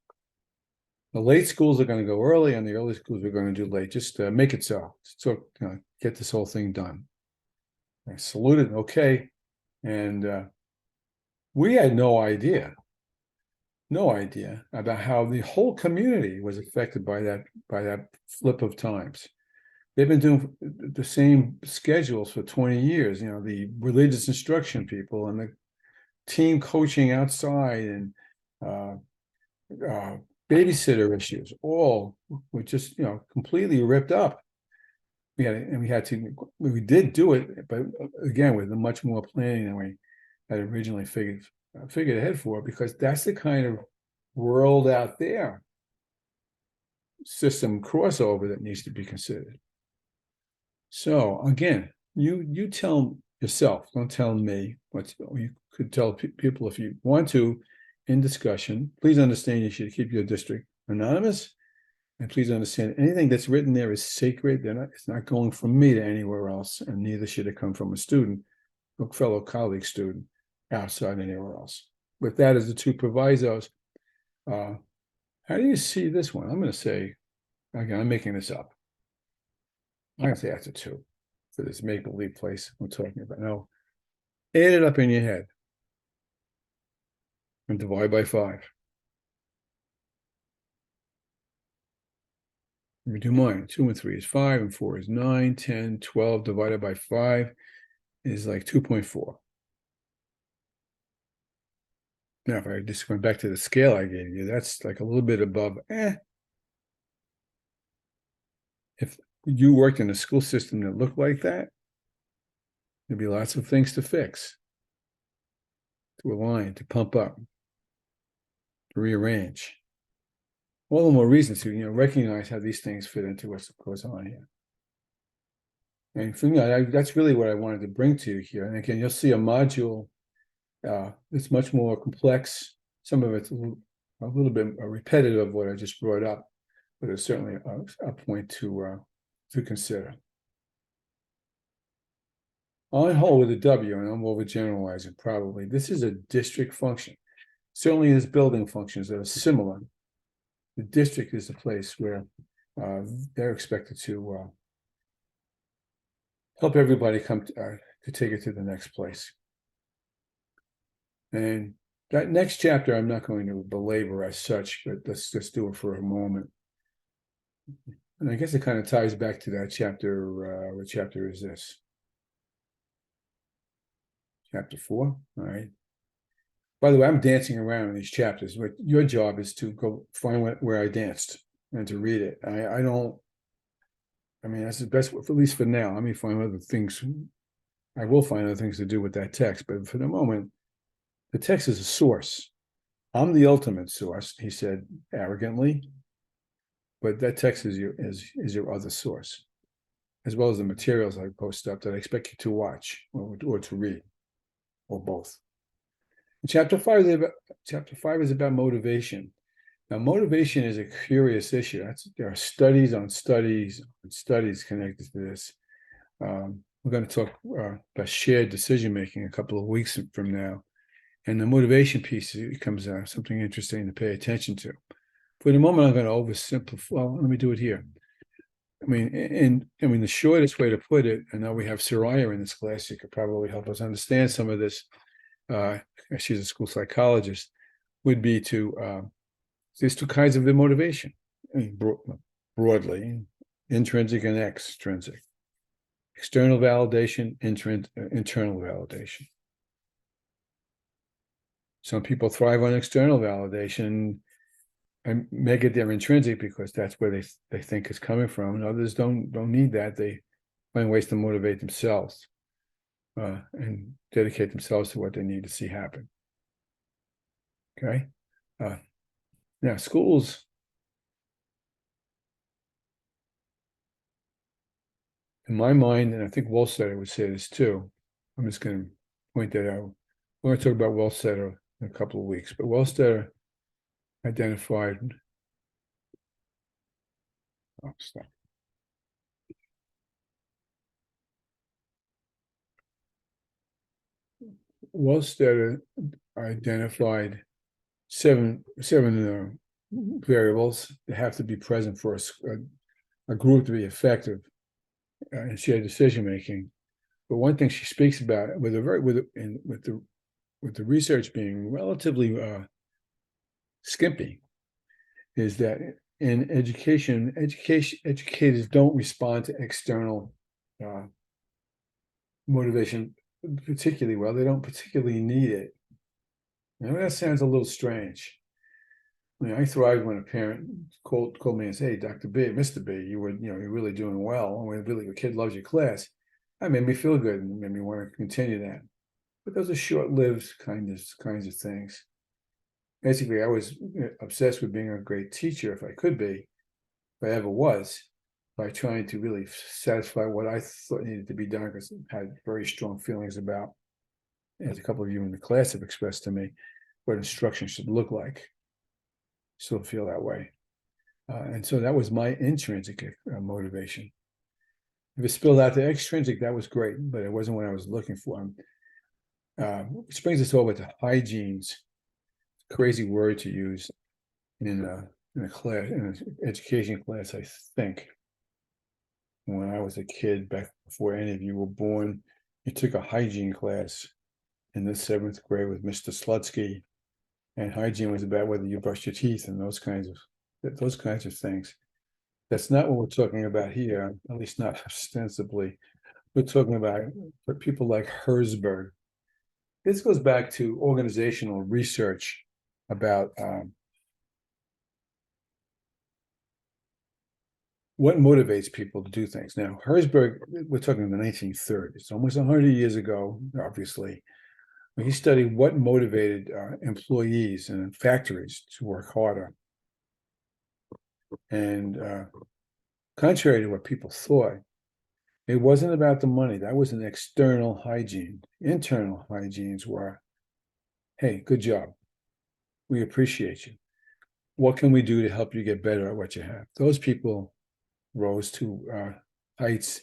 Speaker 1: The late schools are going to go early, and the early schools are going to do late. Just make it so. So get this whole thing done. I saluted, okay. And we had no idea about how the whole community was affected by that flip of times. They've been doing the same schedules for 20 years. The religious instruction people and the team coaching outside and babysitter issues, all were just completely ripped up. We did do it, but again with much more planning than we had originally figured ahead for, because that's the kind of world out there system crossover that needs to be considered. So again, you tell yourself, don't tell me what you could tell people if you want to in discussion. Please understand you should keep your district anonymous. And please understand anything that's written there is sacred. It's not going from me to anywhere else, and neither should it come from a student, a fellow colleague student outside anywhere else. With that as the two provisos, how do you see this one? I'm going to say, again, I'm making this up. I'm going to say that's a 2 for this make-believe place I'm talking about. Now, add it up in your head and divide by 5. Let me do mine. 2 and 3 is 5, and 4 is 9, 10, 12 divided by 5 is like 2.4. Now, if I just went back to the scale I gave you, that's like a little bit above. If you worked in a school system that looked like that, there'd be lots of things to fix, to align, to pump up, to rearrange. All the more reason to recognize how these things fit into what goes on here. And for me, that's really what I wanted to bring to you here. And again, you'll see a module that's much more complex. Some of it's a little bit repetitive of what I just brought up, but it's certainly a point to consider. On whole with a W, and I'm overgeneralizing probably, this is a district function. Certainly there's building functions that are similar. The district is the place where they're expected to help everybody come to take it to the next place. And that next chapter, I'm not going to belabor as such, but let's just do it for a moment. And I guess it kind of ties back to that chapter. What chapter is this? Chapter 4. All right. By the way, I'm dancing around in these chapters. But your job is to go find where I danced and to read it. I mean, that's the best, at least for now. Let me find other things. I will find other things to do with that text. But for the moment, the text is a source. I'm the ultimate source, he said arrogantly. But that text is your other source, as well as the materials I post up that I expect you to watch or to read, or both. Chapter 5 is about motivation. Now, motivation is a curious issue. There are studies on studies on studies connected to this. We're going to talk about shared decision making a couple of weeks from now, and the motivation piece becomes something interesting to pay attention to. For the moment, I'm going to oversimplify. Well, let me do it here. I mean, the shortest way to put it, and now we have Soraya in this class, who could probably help us understand some of this. She's a school psychologist, would be there's 2 kinds of motivation. I mean, broadly, intrinsic and extrinsic. External validation, internal validation. Some people thrive on external validation and make it their intrinsic because that's where they think it's coming from, and others don't need that. They find ways to motivate themselves and dedicate themselves to what they need to see happen. Okay. Now, schools, in my mind, and I think Wohlstetter would say this too, I'm just going to point that out. We're going to talk about Wohlstetter in a couple of weeks, but Wohlstetter identified. Oh, stop. Wohlstetter identified seven variables that have to be present for a group to be effective in shared decision making. But one thing she speaks about, with the research being relatively skimpy, is that in education, educators don't respond to external motivation particularly well. They don't particularly need it. That sounds a little strange. I mean, I thrived when a parent called me and said, "Hey, Dr. B, Mr. B, you're really doing well. Really, your kid loves your class." That made me feel good and made me want to continue that. But those are short-lived kinds of things. Basically, I was obsessed with being a great teacher if I could be, if I ever was, by trying to really satisfy what I thought needed to be done, because I had very strong feelings about, as a couple of you in the class have expressed to me, what instruction should look like. Still feel that way. And so that was my intrinsic motivation. If it spilled out to extrinsic, that was great, but it wasn't what I was looking for. Which brings us over to hygienes. Crazy word to use in a class, in an education class, I think. When I was a kid, back before any of you were born, you took a hygiene class in the 7th grade with Mr. Slutsky, and hygiene was about whether you brush your teeth and those kinds of things. That's not what we're talking about here, at least not ostensibly. We're talking about for people like Herzberg. This goes back to organizational research about what motivates people to do things. Now, Herzberg, we're talking in the 1930s, almost 100 years ago, obviously. He studied what motivated employees in factories to work harder. And contrary to what people thought, it wasn't about the money. That was an external hygiene. Internal hygienes were, hey, good job. We appreciate you. What can we do to help you get better at what you have? Those people rose to heights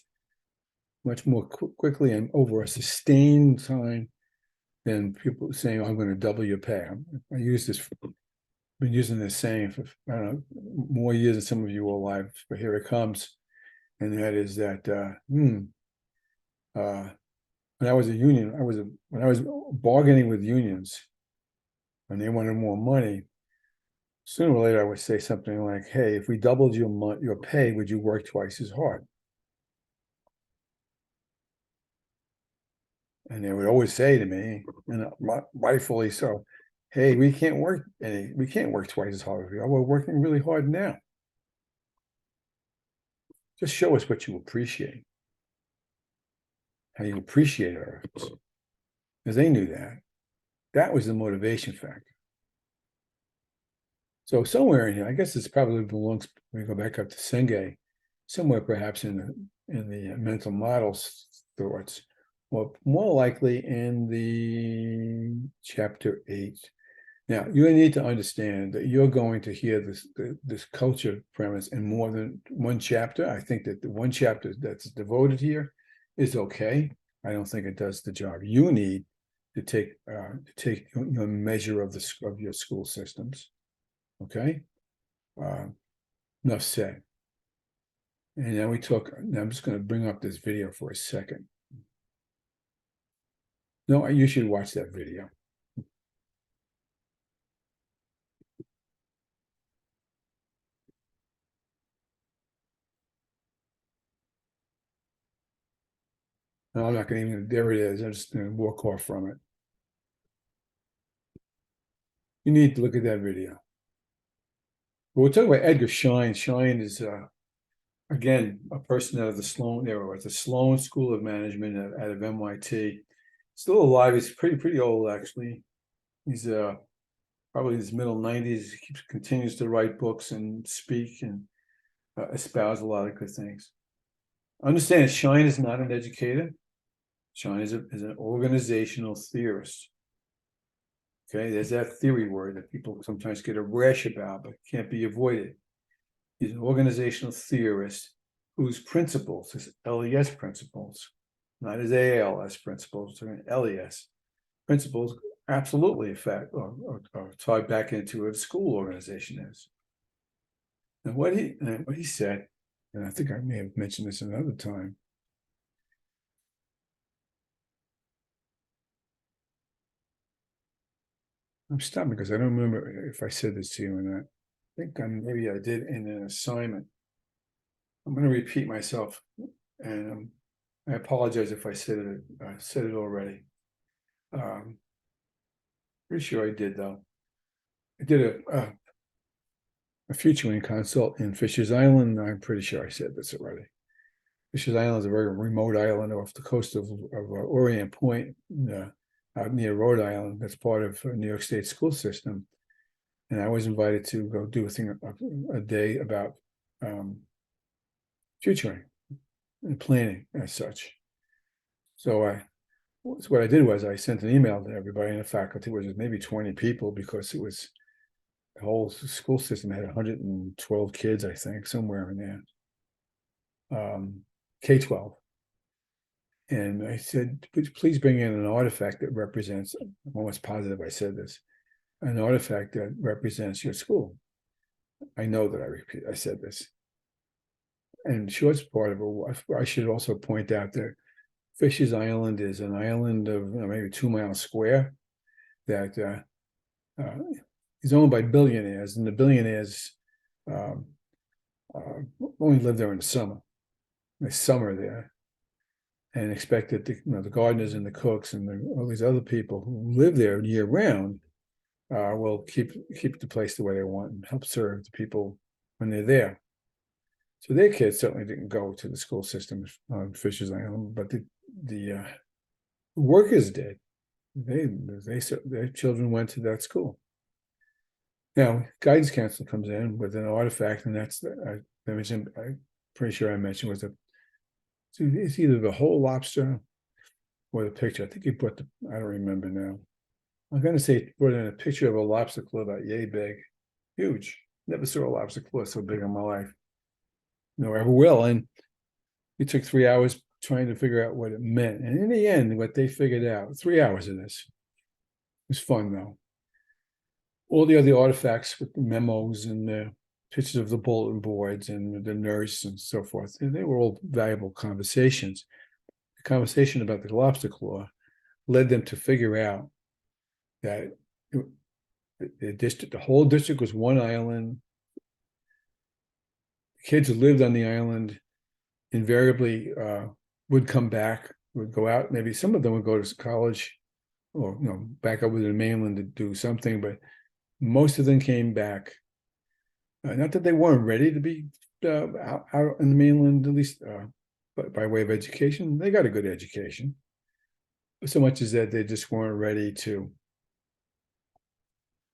Speaker 1: much more quickly and over a sustained time than people saying, I'm going to double your pay. I use this, been using this saying for, I don't know, more years than some of you are alive, but here it comes. And that is that when I was a union, when I was bargaining with unions and they wanted more money, sooner or later I would say something like, hey, if we doubled your pay, would you work twice as hard? And they would always say to me, and rightfully so, hey, we can't work twice as hard as we are. We're working really hard now. Just show us what you appreciate. How you appreciate our efforts. Because they knew that. That was the motivation factor. So somewhere in here, I guess this probably belongs, we go back up to Senge, somewhere perhaps in the mental models thoughts, or more likely in the chapter 8. Now, you need to understand that you're going to hear this culture premise in more than one chapter. I think that the one chapter that's devoted here is okay. I don't think it does the job you need to take your measure of your school systems. Okay, enough said. And now now I'm just going to bring up this video for a second. No, you should watch that video. No, I'm not going to even, there it is. I'm just going to walk off from it. You need to look at that video. But we're talking about Edgar Schein. Schein is, again, a person out of the Sloan era, at the Sloan School of Management out of MIT. Still alive. He's pretty old, actually. He's probably in his middle 90s. He continues to write books and speak and espouse a lot of good things. Understand, Schein is not an educator. Schein is an organizational theorist. Okay, there's that theory word that people sometimes get a rash about, but can't be avoided. He's an organizational theorist whose principles, his LES principles, not his ALS principles, or LES principles, absolutely affect or tied back into what a school organization is. And what he said, and I think I may have mentioned this another time. I'm stopping because I don't remember if I said this to you or not. I think maybe I did in an assignment. I'm going to repeat myself, and I apologize if I said it already. Pretty sure I did though. I did a futuring consult in Fisher's Island. I'm pretty sure I said this already. Fisher's Island is a very remote island off the coast of Orient Point, out near Rhode Island. That's part of New York State school system. And I was invited to go do a day about futuring and planning as such. So what I did was I sent an email to everybody in the faculty, which was maybe 20 people, because it was the whole school system had 112 kids, I think, somewhere in there. K-12. And I said, please bring in an artifact that represents, I'm almost positive I said this, an artifact that represents your school. I know that I said this. And short part of it, I should also point out that Fisher's Island is an island of maybe 2 miles square that is owned by billionaires, and the billionaires only live there in the summer. They summer there, and expect that the gardeners and the cooks and all these other people who live there year round will keep the place the way they want and help serve the people when they're there. So their kids certainly didn't go to the school system on Fisher's Island, but the workers did. Their children went to that school. Now, guidance counselor comes in with an artifact, and that's I'm pretty sure I mentioned was it's either the whole lobster or the picture. I think he brought I don't remember now. I'm going to say he brought in a picture of a lobster claw about yay big, huge. Never saw a lobster claw so big in my life. No, ever will. And it took 3 hours trying to figure out what it meant. And in the end, what they figured out, 3 hours of this. It was fun though. All the other artifacts with the memos and the pictures of the bulletin boards and the nurse and so forth, they were all valuable conversations. The conversation about the lobster claw led them to figure out that the whole district was one island. Kids who lived on the island invariably would come back, would go out. Maybe some of them would go to college or back up with the mainland to do something, but most of them came back. Not that they weren't ready to be out in the mainland, at least but by way of education. They got a good education. So much as that they just weren't ready to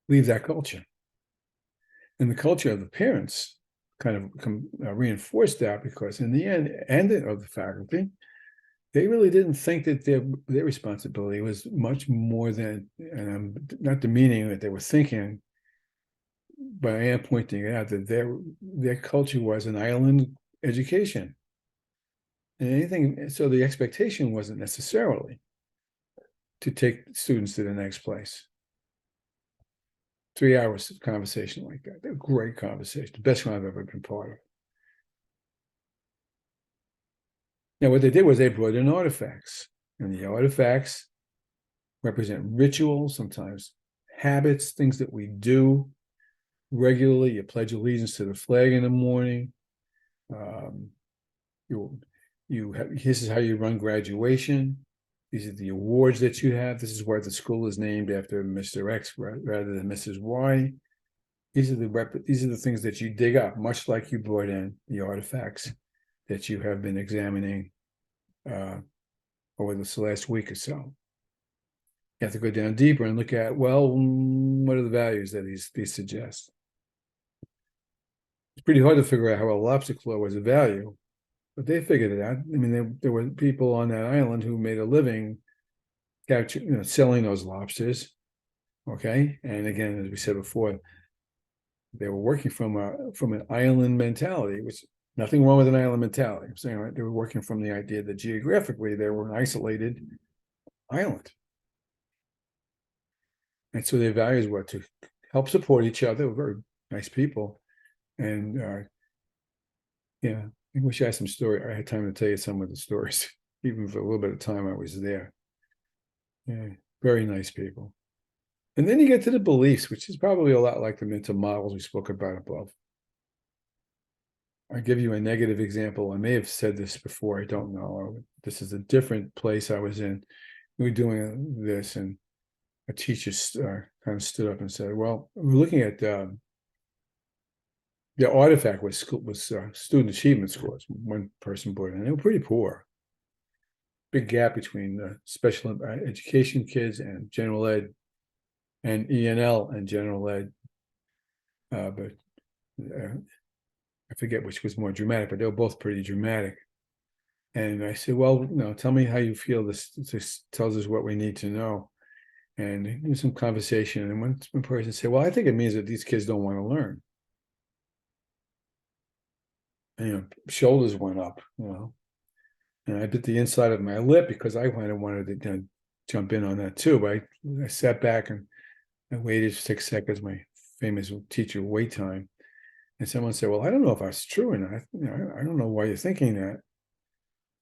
Speaker 1: leave that culture. And the culture of the parents kind of reinforced that, because in the end, and of the faculty, they really didn't think that their responsibility was much more than, and I'm not demeaning that they were thinking, but I am pointing out that their culture was an island education. And so the expectation wasn't necessarily to take students to the next place. 3 hours of conversation like that. They're great conversation, the best one I've ever been part of. Now, what they did was they brought in artifacts, and the artifacts represent rituals, sometimes habits, things that we do regularly. You pledge allegiance to the flag in the morning. This is how you run graduation. These are the awards that you have. This is why the school is named after Mr. X rather than Mrs. Y. These are the things that you dig up, much like you brought in the artifacts that you have been examining over this last week or so. You have to go down deeper and look at, well, what are the values that these suggest? It's pretty hard to figure out how a lobster claw was a value, but they figured it out. I mean, there were people on that island who made a living selling those lobsters. Okay, and again, as we said before, they were working from an island mentality, which nothing wrong with an island mentality. I'm saying, right, they were working from the idea that geographically they were an isolated island, and so their values were to help support each other. Were very nice people, and yeah. I wish I had some story. I had time to tell you some of the stories, even for a little bit of time I was there. Yeah, very nice people. And then you get to the beliefs, which is probably a lot like the mental models we spoke about above. I'll give you a negative example. I may have said this before. I don't know. This is a different place I was in. We were doing this, and a teacher kind of stood up and said, well, we're looking at the artifact was student achievement scores. One person brought it in. They were pretty poor. Big gap between the special education kids and general ed, and ENL and general ed. But I forget which was more dramatic, but they were both pretty dramatic. And I said, well, tell me how you feel. This tells us what we need to know. And there was some conversation. And one person said, well, I think it means that these kids don't want to learn. And, shoulders went up, and I bit the inside of my lip because I kind of wanted to jump in on that too. But I sat back and I waited 6 seconds, my famous teacher wait time. And someone said, well, I don't know if that's true or not. I don't know why you're thinking that.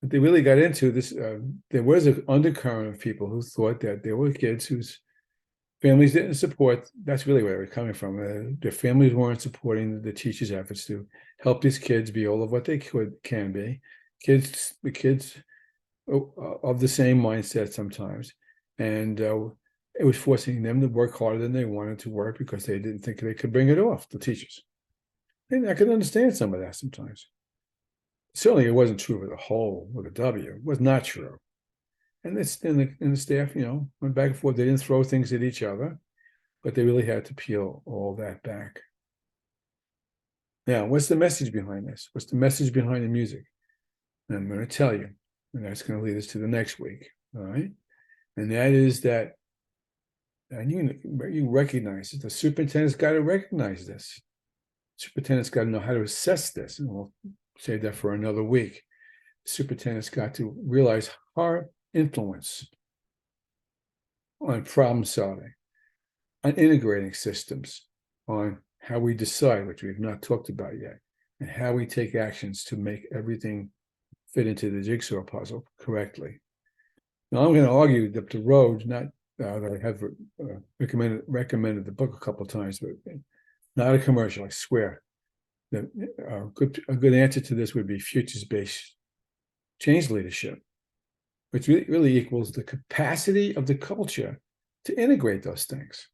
Speaker 1: But they really got into this. There was an undercurrent of people who thought that there were kids whose families didn't support. That's really where they were coming from. Their families weren't supporting the teachers' efforts to help these kids be all of what they can be. The kids of the same mindset sometimes. And it was forcing them to work harder than they wanted to work because they didn't think they could bring it off, the teachers. And I can understand some of that sometimes. Certainly it wasn't true with a whole, with a W. It was not true. And the staff, went back and forth. They didn't throw things at each other, but they really had to peel all that back. Now, what's the message behind this? What's the message behind the music? And I'm going to tell you, and that's going to lead us to the next week. All right. And that is that, and you recognize it. The superintendent's got to recognize this. Superintendent's got to know how to assess this. And we'll save that for another week. The superintendent's got to realize her influence on problem solving, on integrating systems, on how we decide, which we've not talked about yet, and how we take actions to make everything fit into the jigsaw puzzle correctly. Now, I'm going to argue that the road, not that I have recommended the book a couple of times, but not a commercial, I swear. A good answer to this would be futures-based change leadership, which really equals the capacity of the culture to integrate those things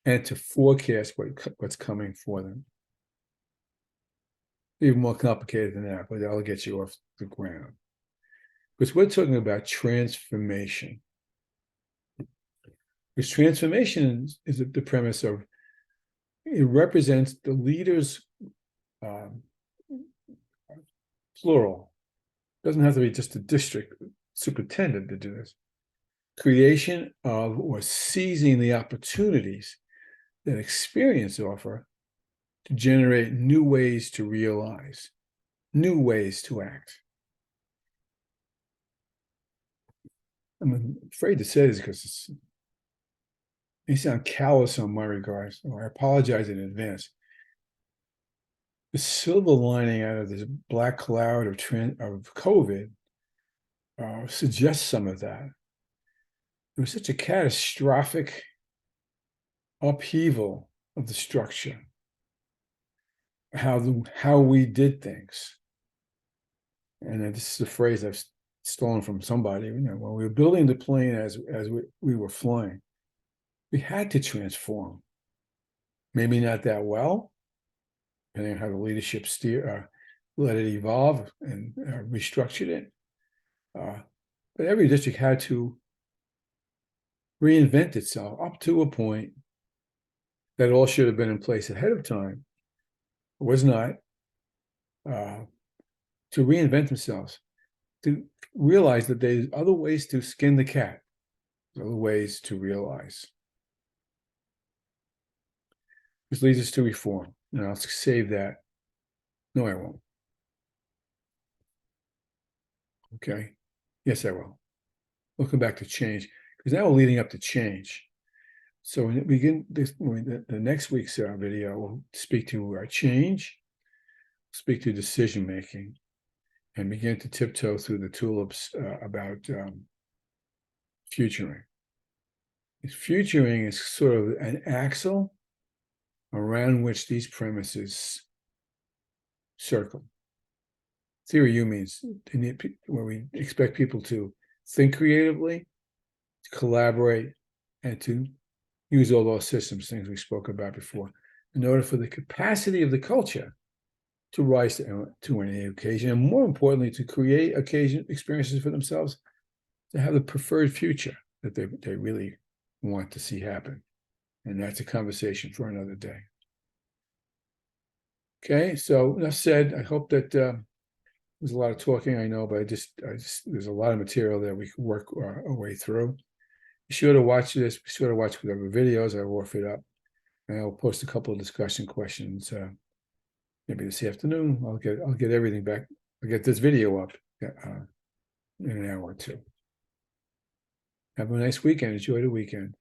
Speaker 1: and to forecast what's coming for them. Even more complicated than that, but that'll get you off the ground. Because we're talking about transformation. Because transformation is the premise of, it represents the leader's plural. It doesn't have to be just a district superintendent to do this. Creation of or seizing the opportunities that experience offer to generate new ways to realize, new ways to act. I'm afraid to say this because it may sound callous on my regards, or I apologize in advance. The silver lining out of this black cloud of COVID suggests some of that. It was such a catastrophic upheaval of the structure, how we did things. And this is a phrase I've stolen from somebody. When we were building the plane as we were flying, we had to transform. Maybe not that well, depending on how the leadership let it evolve and restructured it. But every district had to reinvent itself up to a point that all should have been in place ahead of time. It was not. To reinvent themselves, to realize that there's other ways to skin the cat, other ways to realize. This leads us to reform. And I'll save that. No, I won't. Okay. Yes, I will. We'll come back to change, because now we're leading up to change. So when we begin the next week's video, we'll speak to change, speak to decision making, and begin to tiptoe through the tulips about futuring. Futuring is sort of an axle around which these premises circle. Theory U means where we expect people to think creatively, to collaborate, and to use all those systems, things we spoke about before, in order for the capacity of the culture to rise to any occasion, and more importantly, to create experiences for themselves, to have the preferred future that they really want to see happen. And that's a conversation for another day. Okay, so enough said. I hope that there's a lot of talking, I know, but I just there's a lot of material that we can work our way through. Be sure to watch this. Be sure to watch whatever videos I offered up, and I'll post a couple of discussion questions. Maybe this afternoon. I'll get everything back. I'll get this video up in an hour or two. Have a nice weekend. Enjoy the weekend.